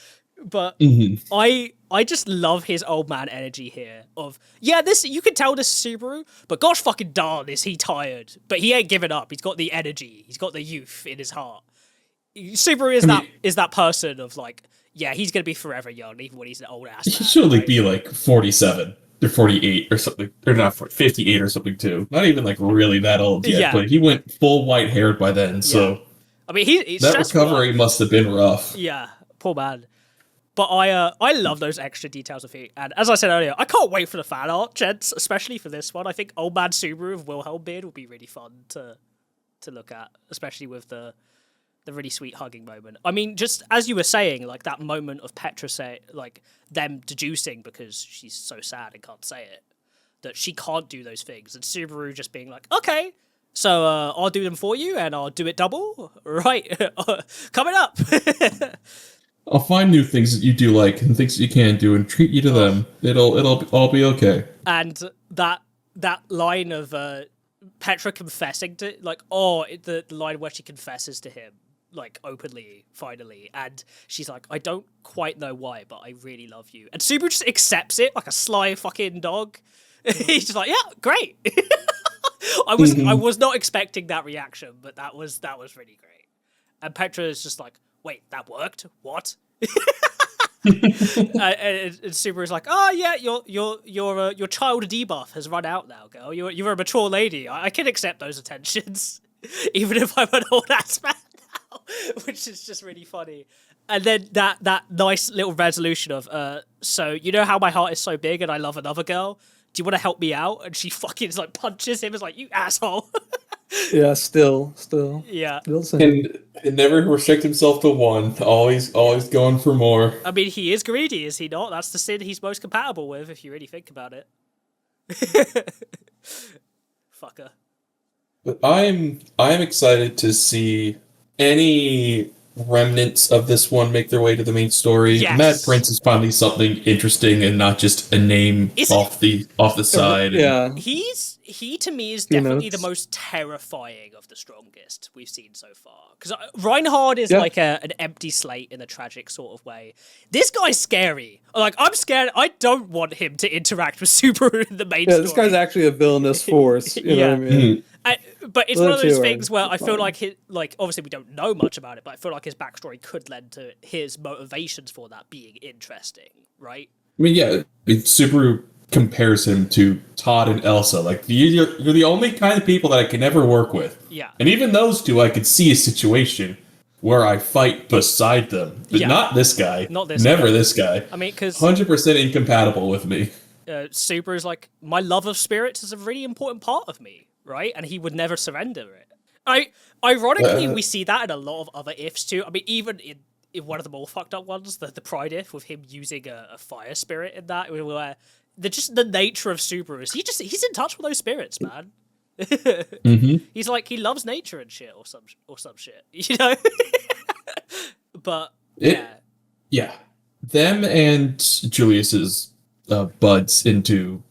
But I just love his old man energy here of, this, you can tell this is Subaru, but gosh fucking darn is he tired. But he ain't giving up. He's got the energy. He's got the youth in his heart. Subaru is that person of like, he's gonna be forever young, even when he's an old ass man. He should only be like 47 or 48 or something. Or not 58 or something too. Not even like really that old yet, but he went full white haired by then, so I mean he's that recovery must have been rough. Yeah, poor man. But I love those extra details of it. And as I said earlier, I can't wait for the fan art, gents, especially for this one. I think Old Man Subaru of Wilhelm Beard will be really fun to look at, especially with the really sweet hugging moment. I mean, just as you were saying, like that moment of Petra like them deducing because she's so sad and can't say it, that she can't do those things. And Subaru just being like, okay, so I'll do them for you and I'll do it double. Right. Coming up. I'll find new things that you do like and things that you can do and treat you to them. It'll all be okay. And that line of Petra confessing to, like, the line where she confesses to him, like, openly, finally, and she's like, I don't quite know why, but I really love you. And Subaru just accepts it like a sly fucking dog. He's just like, yeah, great. I was not expecting that reaction, but that was really great. And Petra is just like, wait, that worked? What? and Subaru's like, oh yeah, your child debuff has run out now, girl. You're a mature lady. I can accept those attentions, even if I'm an old ass man now, which is just really funny. And then that nice little resolution of, so you know how my heart is so big and I love another girl? Do you want to help me out? And she fucking like punches him. Is like, you asshole. Yeah, still. Yeah. And never restrict himself to one. Always going for more. I mean, he is greedy, is he not? That's the sin he's most compatible with, if you really think about it. Fucker. But I'm excited to see any remnants of this one make their way to the main story. Yes. Mad Prince is finally something interesting and not just a name off the side. Yeah. He to me is Few definitely the notes. most terrifying of the strongest we've seen so far. Because Reinhard is Yeah. like an empty slate in a tragic sort of way. This guy's scary. Like, I'm scared. I don't want him to interact with Subaru in the main Yeah, story. this guy's actually a villainous force. You know what I Yeah. mean? But it's Well, one of those too, things where I feel fine. like obviously we don't know much about it, but I feel like his backstory could lend to his motivations for that being interesting, right? I mean, yeah, Subaru compares him to Todd and Elsa. Like, you're the only kind of people that I can ever work with. Yeah. And even those two, I could see a situation where I fight beside them. But Yeah. not this guy. Not this Never guy. this guy. I mean, because 100% incompatible with me. Super is like, my love of spirits is a really important part of me, right? And he would never surrender it. Ironically, we see that in a lot of other ifs too. I mean, even in one of the more fucked up ones, the Pride if, with him using a fire spirit in that, where the nature of Super is he's in touch with those spirits, man. He's like, he loves nature and shit, or some shit, you know. But Yeah. Them and Julius's buds into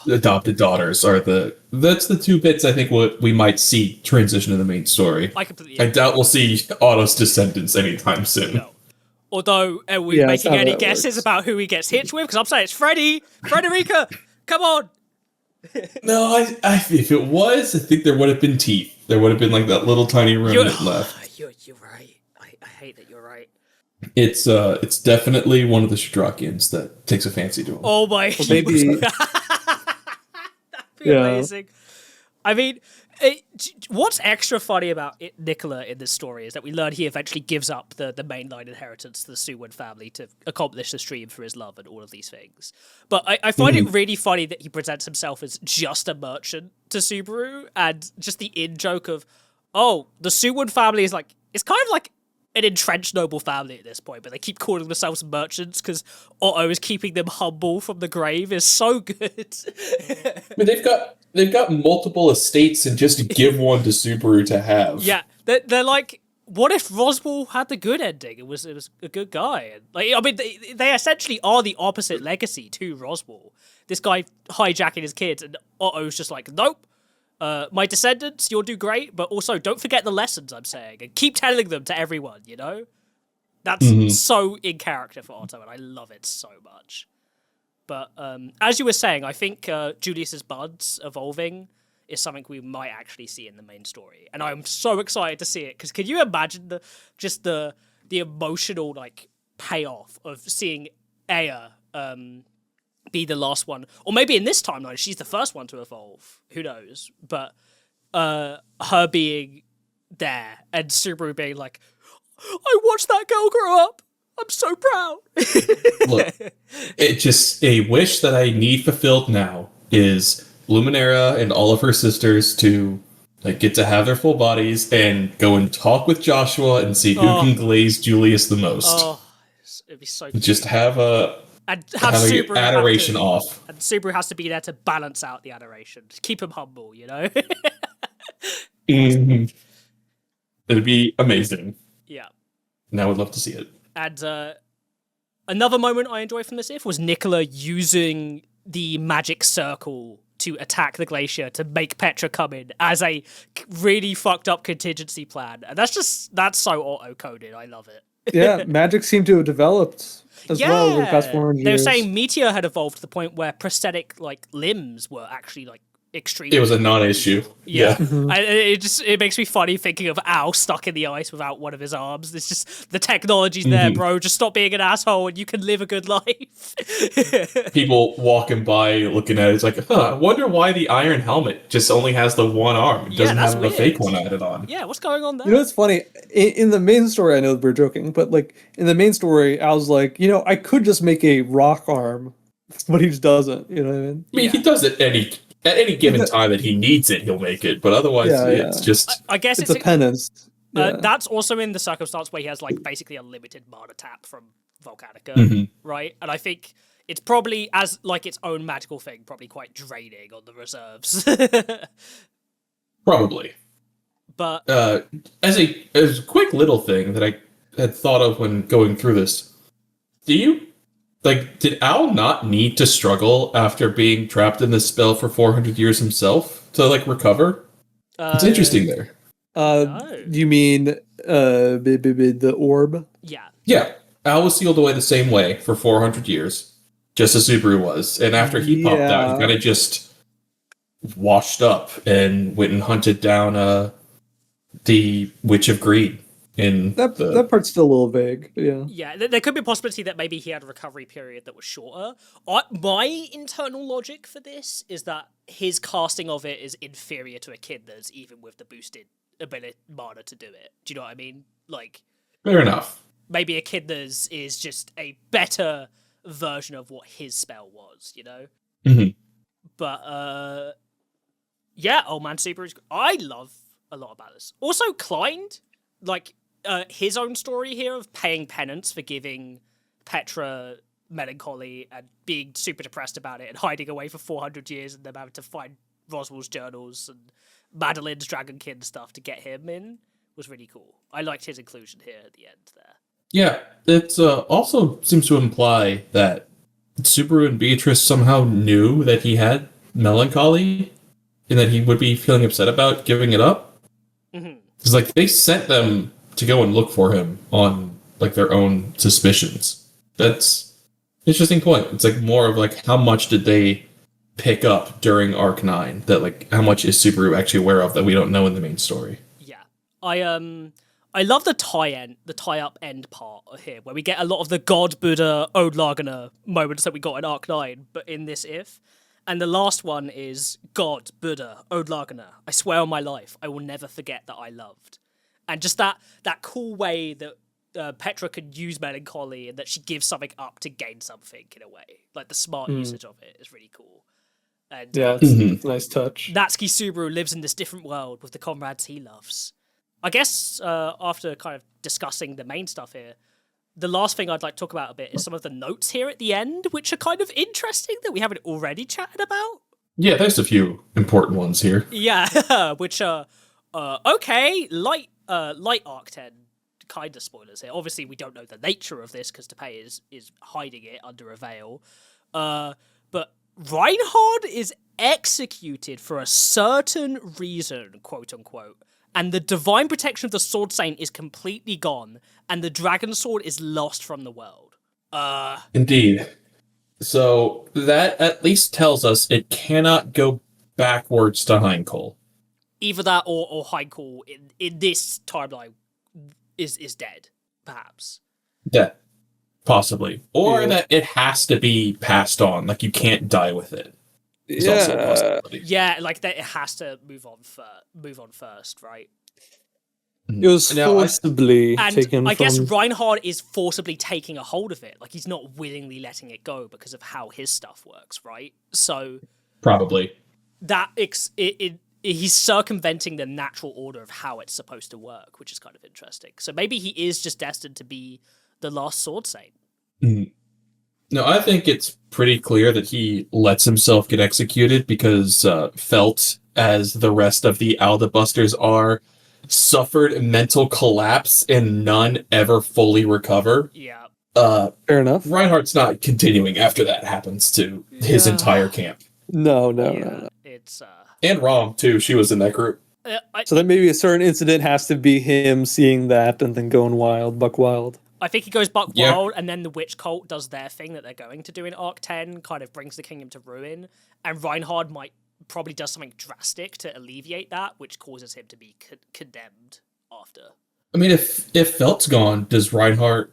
adopted daughters are that's the two bits I think what we might see transition to the main story. I completely I agree. doubt we'll see Otto's descendants anytime soon. No. Although, are we Yeah, that's making how any that guesses works. about who he gets hitched with? Because I'm saying it's Frederica, come on. No, if it was, I think there would have been teeth. There would have been like that little tiny remnant left. You're right. I hate that you're right. It's definitely one of the Strakians that takes a fancy to him. Oh my. Well, maybe. That'd be Yeah. amazing. I mean, what's extra funny about Nicola in this story is that we learn he eventually gives up the mainline inheritance to the Suwon family to accomplish the stream for his love and all of these things. But I find it really funny that he presents himself as just a merchant to Subaru, and just the in-joke of, oh, the Suwon family is like, it's kind of like an entrenched noble family at this point, but they keep calling themselves merchants because Otto is keeping them humble from the grave is so good. I mean, they've got multiple estates, and just to give one to Subaru to have. Yeah, they're like, what if Roswell had the good ending? It was a good guy. And, like, I mean, they essentially are the opposite legacy to Roswell. This guy hijacking his kids, and Otto's just like, nope. My descendants, you'll do great, but also don't forget the lessons I'm saying, and keep telling them to everyone, you know? That's so in character for Otto, and I love it so much. But as you were saying, I think Julius's buds evolving is something we might actually see in the main story, and I'm so excited to see it, because can you imagine the emotional like payoff of seeing Aya be the last one, or maybe in this timeline she's the first one to evolve, who knows, but her being there and Subaru being like, I watched that girl grow up, I'm so proud. Look, it just a wish that I need fulfilled now is Luminara and all of her sisters to like get to have their full bodies and go and talk with Joshua and see who can glaze Julius the most. It'd be so cute. Just have And have a Subaru adoration off. And Subaru has to be there to balance out the adoration. Just keep him humble, you know? It'd be amazing. Yeah. And I would love to see it. And another moment I enjoyed from this if was Nicola using the magic circle to attack the glacier to make Petra come in as a really fucked up contingency plan. And that's so auto-coded. I love it. Yeah, magic seemed to have developed as well over the past 400 years. They were saying Meteor had evolved to the point where prosthetic like limbs were actually like extremely. It was a non-issue. Yeah, Mm-hmm. it makes me funny thinking of Al stuck in the ice without one of his arms. It's just the technology's there, bro. Just stop being an asshole and you can live a good life. People walking by looking at it, it's like, I wonder why the iron helmet just only has the one arm. It doesn't that's have weird. a fake one added on. Yeah, what's going on there? You know what's funny? In the main story, I know we're joking, but like in the main story, I was like, I could just make a rock arm, but he just doesn't. You know what I mean? I mean, he does it at any given time that he needs it, he'll make it. But otherwise, it's just... I guess It's a penance. Yeah. That's also in the circumstance where he has like basically a limited mana tap from Volcanica, right? And I think it's probably as like its own magical thing, probably quite draining on the reserves. Probably. But As a quick little thing that I had thought of when going through this, did Al not need to struggle after being trapped in this spell for 400 years himself to recover? It's interesting there. No. You mean the orb? Yeah. Yeah, Al was sealed away the same way for 400 years, just as Subaru was. And after he popped out, he Yeah. kind of just washed up and went and hunted down the Witch of Greed. That part's still a little vague. But yeah. Yeah, there could be a possibility that maybe he had a recovery period that was shorter. My internal logic for this is that his casting of it is inferior to Echidna's, even with the boosted ability mana to do it. Do you know what I mean? Like, Fair enough. maybe Echidna's is just a better version of what his spell was, you know? Mhm. But, yeah, Old Man Super is... I love a lot about this. Also, Klein, his own story here of paying penance for giving Petra Melancholy and being super depressed about it and hiding away for 400 years and then having to find Roswell's journals and Madeline's Dragonkin stuff to get him in was really cool. I liked his inclusion here at the end there. Yeah, it also seems to imply that Subaru and Beatrice somehow knew that he had melancholy and that he would be feeling upset about giving it up. Because they sent them to go and look for him on their own suspicions. That's an interesting point. It's more of how much did they pick up during Arc 9 that how much is Subaru actually aware of that we don't know in the main story. Yeah. I love the tie-up end part here, where we get a lot of the God, Buddha, Ode Lagana moments that we got in Arc 9, but in this If. And the last one is God, Buddha, Ode Lagana. I swear on my life, I will never forget that I loved. And just that cool way that Petra could use melancholy and that she gives something up to gain something in a way. The smart usage of it is really cool. And Yeah, it's a nice touch. Natsuki Subaru lives in this different world with the comrades he loves. I guess after kind of discussing the main stuff here, the last thing I'd like to talk about a bit is some of the notes here at the end, which are kind of interesting that we haven't already chatted about. Yeah, there's a few important ones here. Yeah, which are okay, light Arc 10 kind of spoilers here. Obviously, we don't know the nature of this because Tepei is hiding it under a veil. But Reinhard is executed for a certain reason, quote unquote. And the divine protection of the Sword Saint is completely gone, and the Dragon Sword is lost from the world. Indeed. So that at least tells us it cannot go backwards to Heinkel. Either that or Heinkel in this timeline is dead, perhaps. Yeah, possibly. Or that it has to be passed on, you can't die with it. Is also a possibility. Yeah, that it has to move on first, right? It was forcibly taken I guess from... Reinhard is forcibly taking a hold of it. He's not willingly letting it go because of how his stuff works, right? So probably that he's circumventing the natural order of how it's supposed to work, which is kind of interesting. So maybe he is just destined to be the last Sword Saint. Mm. No, I think it's pretty clear that he lets himself get executed because Felt, as the rest of the Alda Busters are, suffered mental collapse and none ever fully recover. Yeah. Fair enough. Reinhardt's not continuing after that happens to his entire camp. No. It's And Rom, too. She was in that group. So then maybe a certain incident has to be him seeing that and then going buck wild. I think he goes buck wild, and then the witch cult does their thing that they're going to do in Arc 10, kind of brings the kingdom to ruin, and Reinhard probably does something drastic to alleviate that, which causes him to be condemned after. I mean, if Felt's gone, does Reinhardt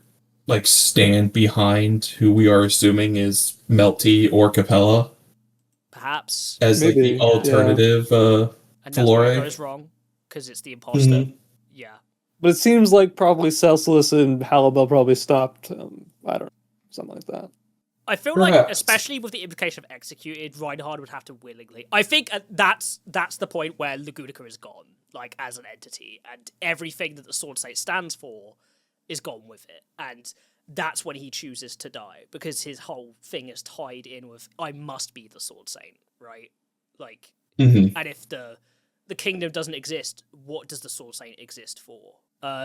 stand behind who we are assuming is Melty or Capella Perhaps. as Maybe, the alternative And that's where it Flore? goes wrong, because it's the imposter. Mhm. Yeah. But it seems like probably Celsius and Halibel probably stopped. I don't know, something like that. I feel like, Perhaps. especially with the implication of executed, Reinhard would have to willingly. I think that's the point where Lagunica is gone, as an entity, and everything that the Sword Saint stands for is gone with it. And that's when he chooses to die, because his whole thing is tied in with, I must be the Sword Saint, right? Mhm. And if the kingdom doesn't exist, what does the Sword Saint exist for?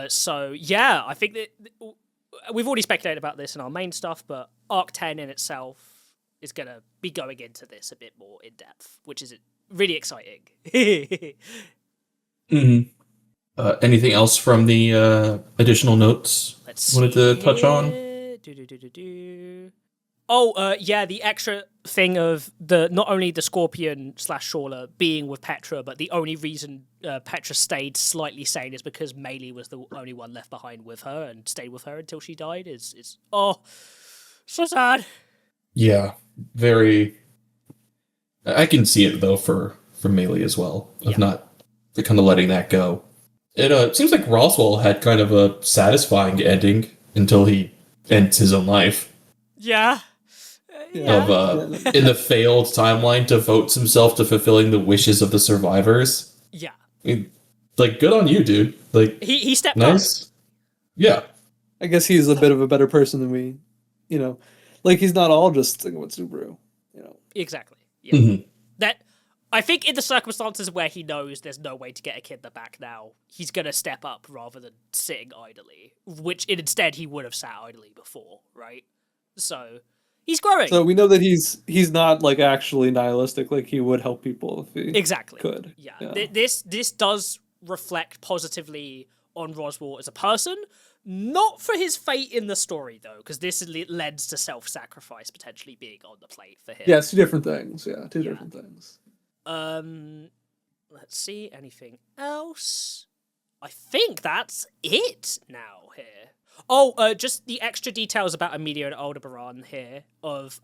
So yeah, I think that we've already speculated about this in our main stuff, but Arc 10 in itself is going to be going into this a bit more in depth, which is really exciting. Anything else from the additional notes Let's wanted to touch on? Yeah, the extra thing of not only the Scorpion / Shawler being with Petra, but the only reason Petra stayed slightly sane is because Melee was the only one left behind with her and stayed with her until she died. Is so sad. Yeah, very. I can see it though for Melee as well, of not kind of letting that go. It seems like Roswell had kind of a satisfying ending until he ends his own life. Yeah. Of in the failed timeline, devotes himself to fulfilling the wishes of the survivors. Yeah. I mean, like, good on you, dude. Like, he stepped nice. up. Yeah. I guess he's a bit of a better person than we, like he's not all just thinking about Subaru, Exactly. Yeah. Mm-hmm. That I think in the circumstances where he knows there's no way to get a kid back now, he's gonna step up rather than sitting idly, which instead he would have sat idly before, right? So he's growing. So we know that he's not like actually nihilistic. Like he would help people if he exactly could. Yeah. This does reflect positively on Roswell as a person, not for his fate in the story though, because this lends to self-sacrifice potentially being on the plate for him. Yeah, it's two different things. Yeah, two different things. Let's see, anything else? I think that's it now here. Oh, just the extra details about Amelia and Aldebaran here of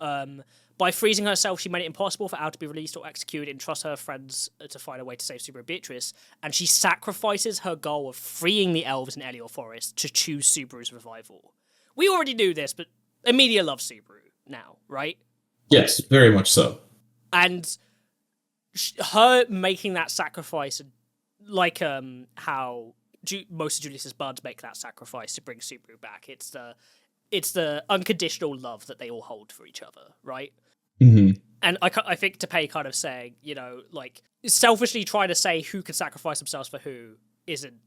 by freezing herself, she made it impossible for Al to be released or executed and trust her friends to find a way to save Subaru and Beatrice, and she sacrifices her goal of freeing the elves in Elior Forest to choose Subaru's revival. We already knew this, but Amelia loves Subaru now, right? Yes, very much so. And her making that sacrifice, like how most of Julius's buds make that sacrifice to bring Subaru back. It's the unconditional love that they all hold for each other, right? Mm-hmm. And I think Teppei kind of saying, like selfishly trying to say who can sacrifice themselves for who isn't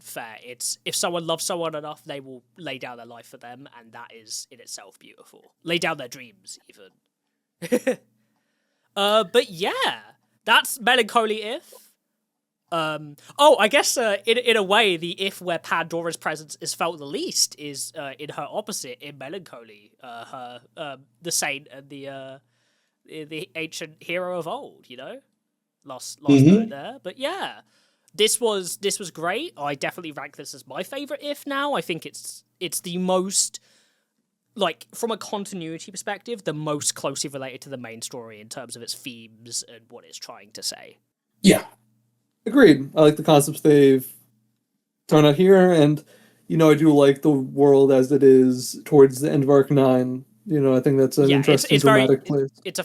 fair. It's if someone loves someone enough, they will lay down their life for them, and that is in itself beautiful. Lay down their dreams, even. But yeah, that's Melancholy If. I guess in a way, the if where Pandora's presence is felt the least is in her opposite in Melancholy, her the saint and the ancient hero of old. Lost note there, but yeah, this was great. I definitely rank this as my favorite if now. I think it's the most, like, from a continuity perspective, the most closely related to the main story in terms of its themes and what it's trying to say. Yeah. Agreed. I like the concepts they've thrown out here, and I do like the world as it is towards the end of Arc 9. I think that's an interesting dramatic place. It's a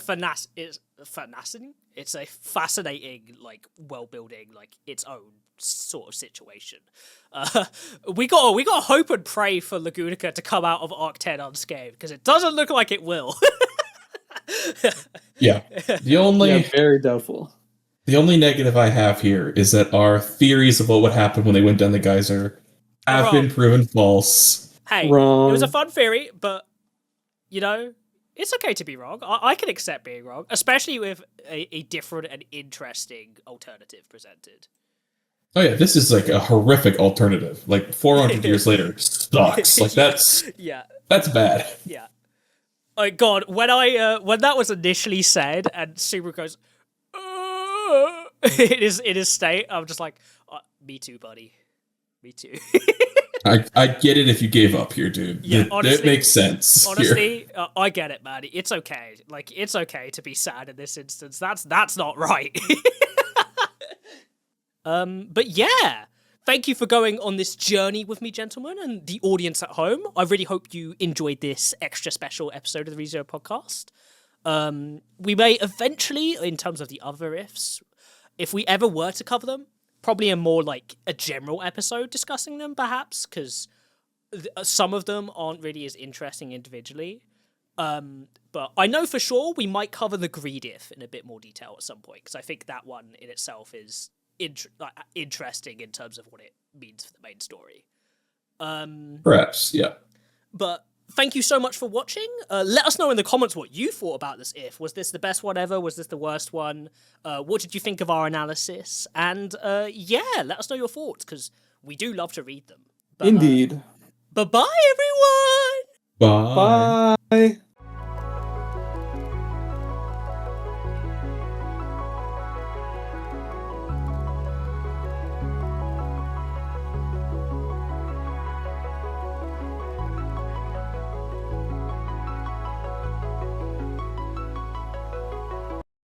fascinating, like, world building, like its own sort of situation. We got hope and pray for Lagunica to come out of Arc 10 unscathed, because it doesn't look like it will. Yeah. Very doubtful. The only negative I have here is that our theories about what happened when they went down the geyser have been proven false. Hey, wrong. It was a fun theory, but, it's okay to be wrong. I can accept being wrong, especially with a different and interesting alternative presented. Oh yeah, this is like a horrific alternative. Like 400 years later, sucks. Like that's bad. Yeah. Oh God, when that was initially said and Subaru goes, it is state. I'm just like, me too, buddy. Me too. I get it if you gave up here, dude. Yeah, honestly, it makes sense. Honestly, I get it, man. It's okay. Like, it's okay to be sad in this instance. That's not right. But yeah, thank you for going on this journey with me, gentlemen, and the audience at home. I really hope you enjoyed this extra special episode of the ReZero podcast. We may eventually, in terms of the other ifs, if we ever were to cover them, probably a general episode discussing them, perhaps, because some of them aren't really as interesting individually. But I know for sure we might cover the greed if in a bit more detail at some point, because I think that one in itself is interesting in terms of what it means for the main story. Perhaps, yeah. But thank you so much for watching. Let us know in the comments what you thought about this If. Was this the best one ever? Was this the worst one? What did you think of our analysis? And yeah, let us know your thoughts, because we do love to read them. But, Indeed. Bye-bye, everyone! Bye. Bye.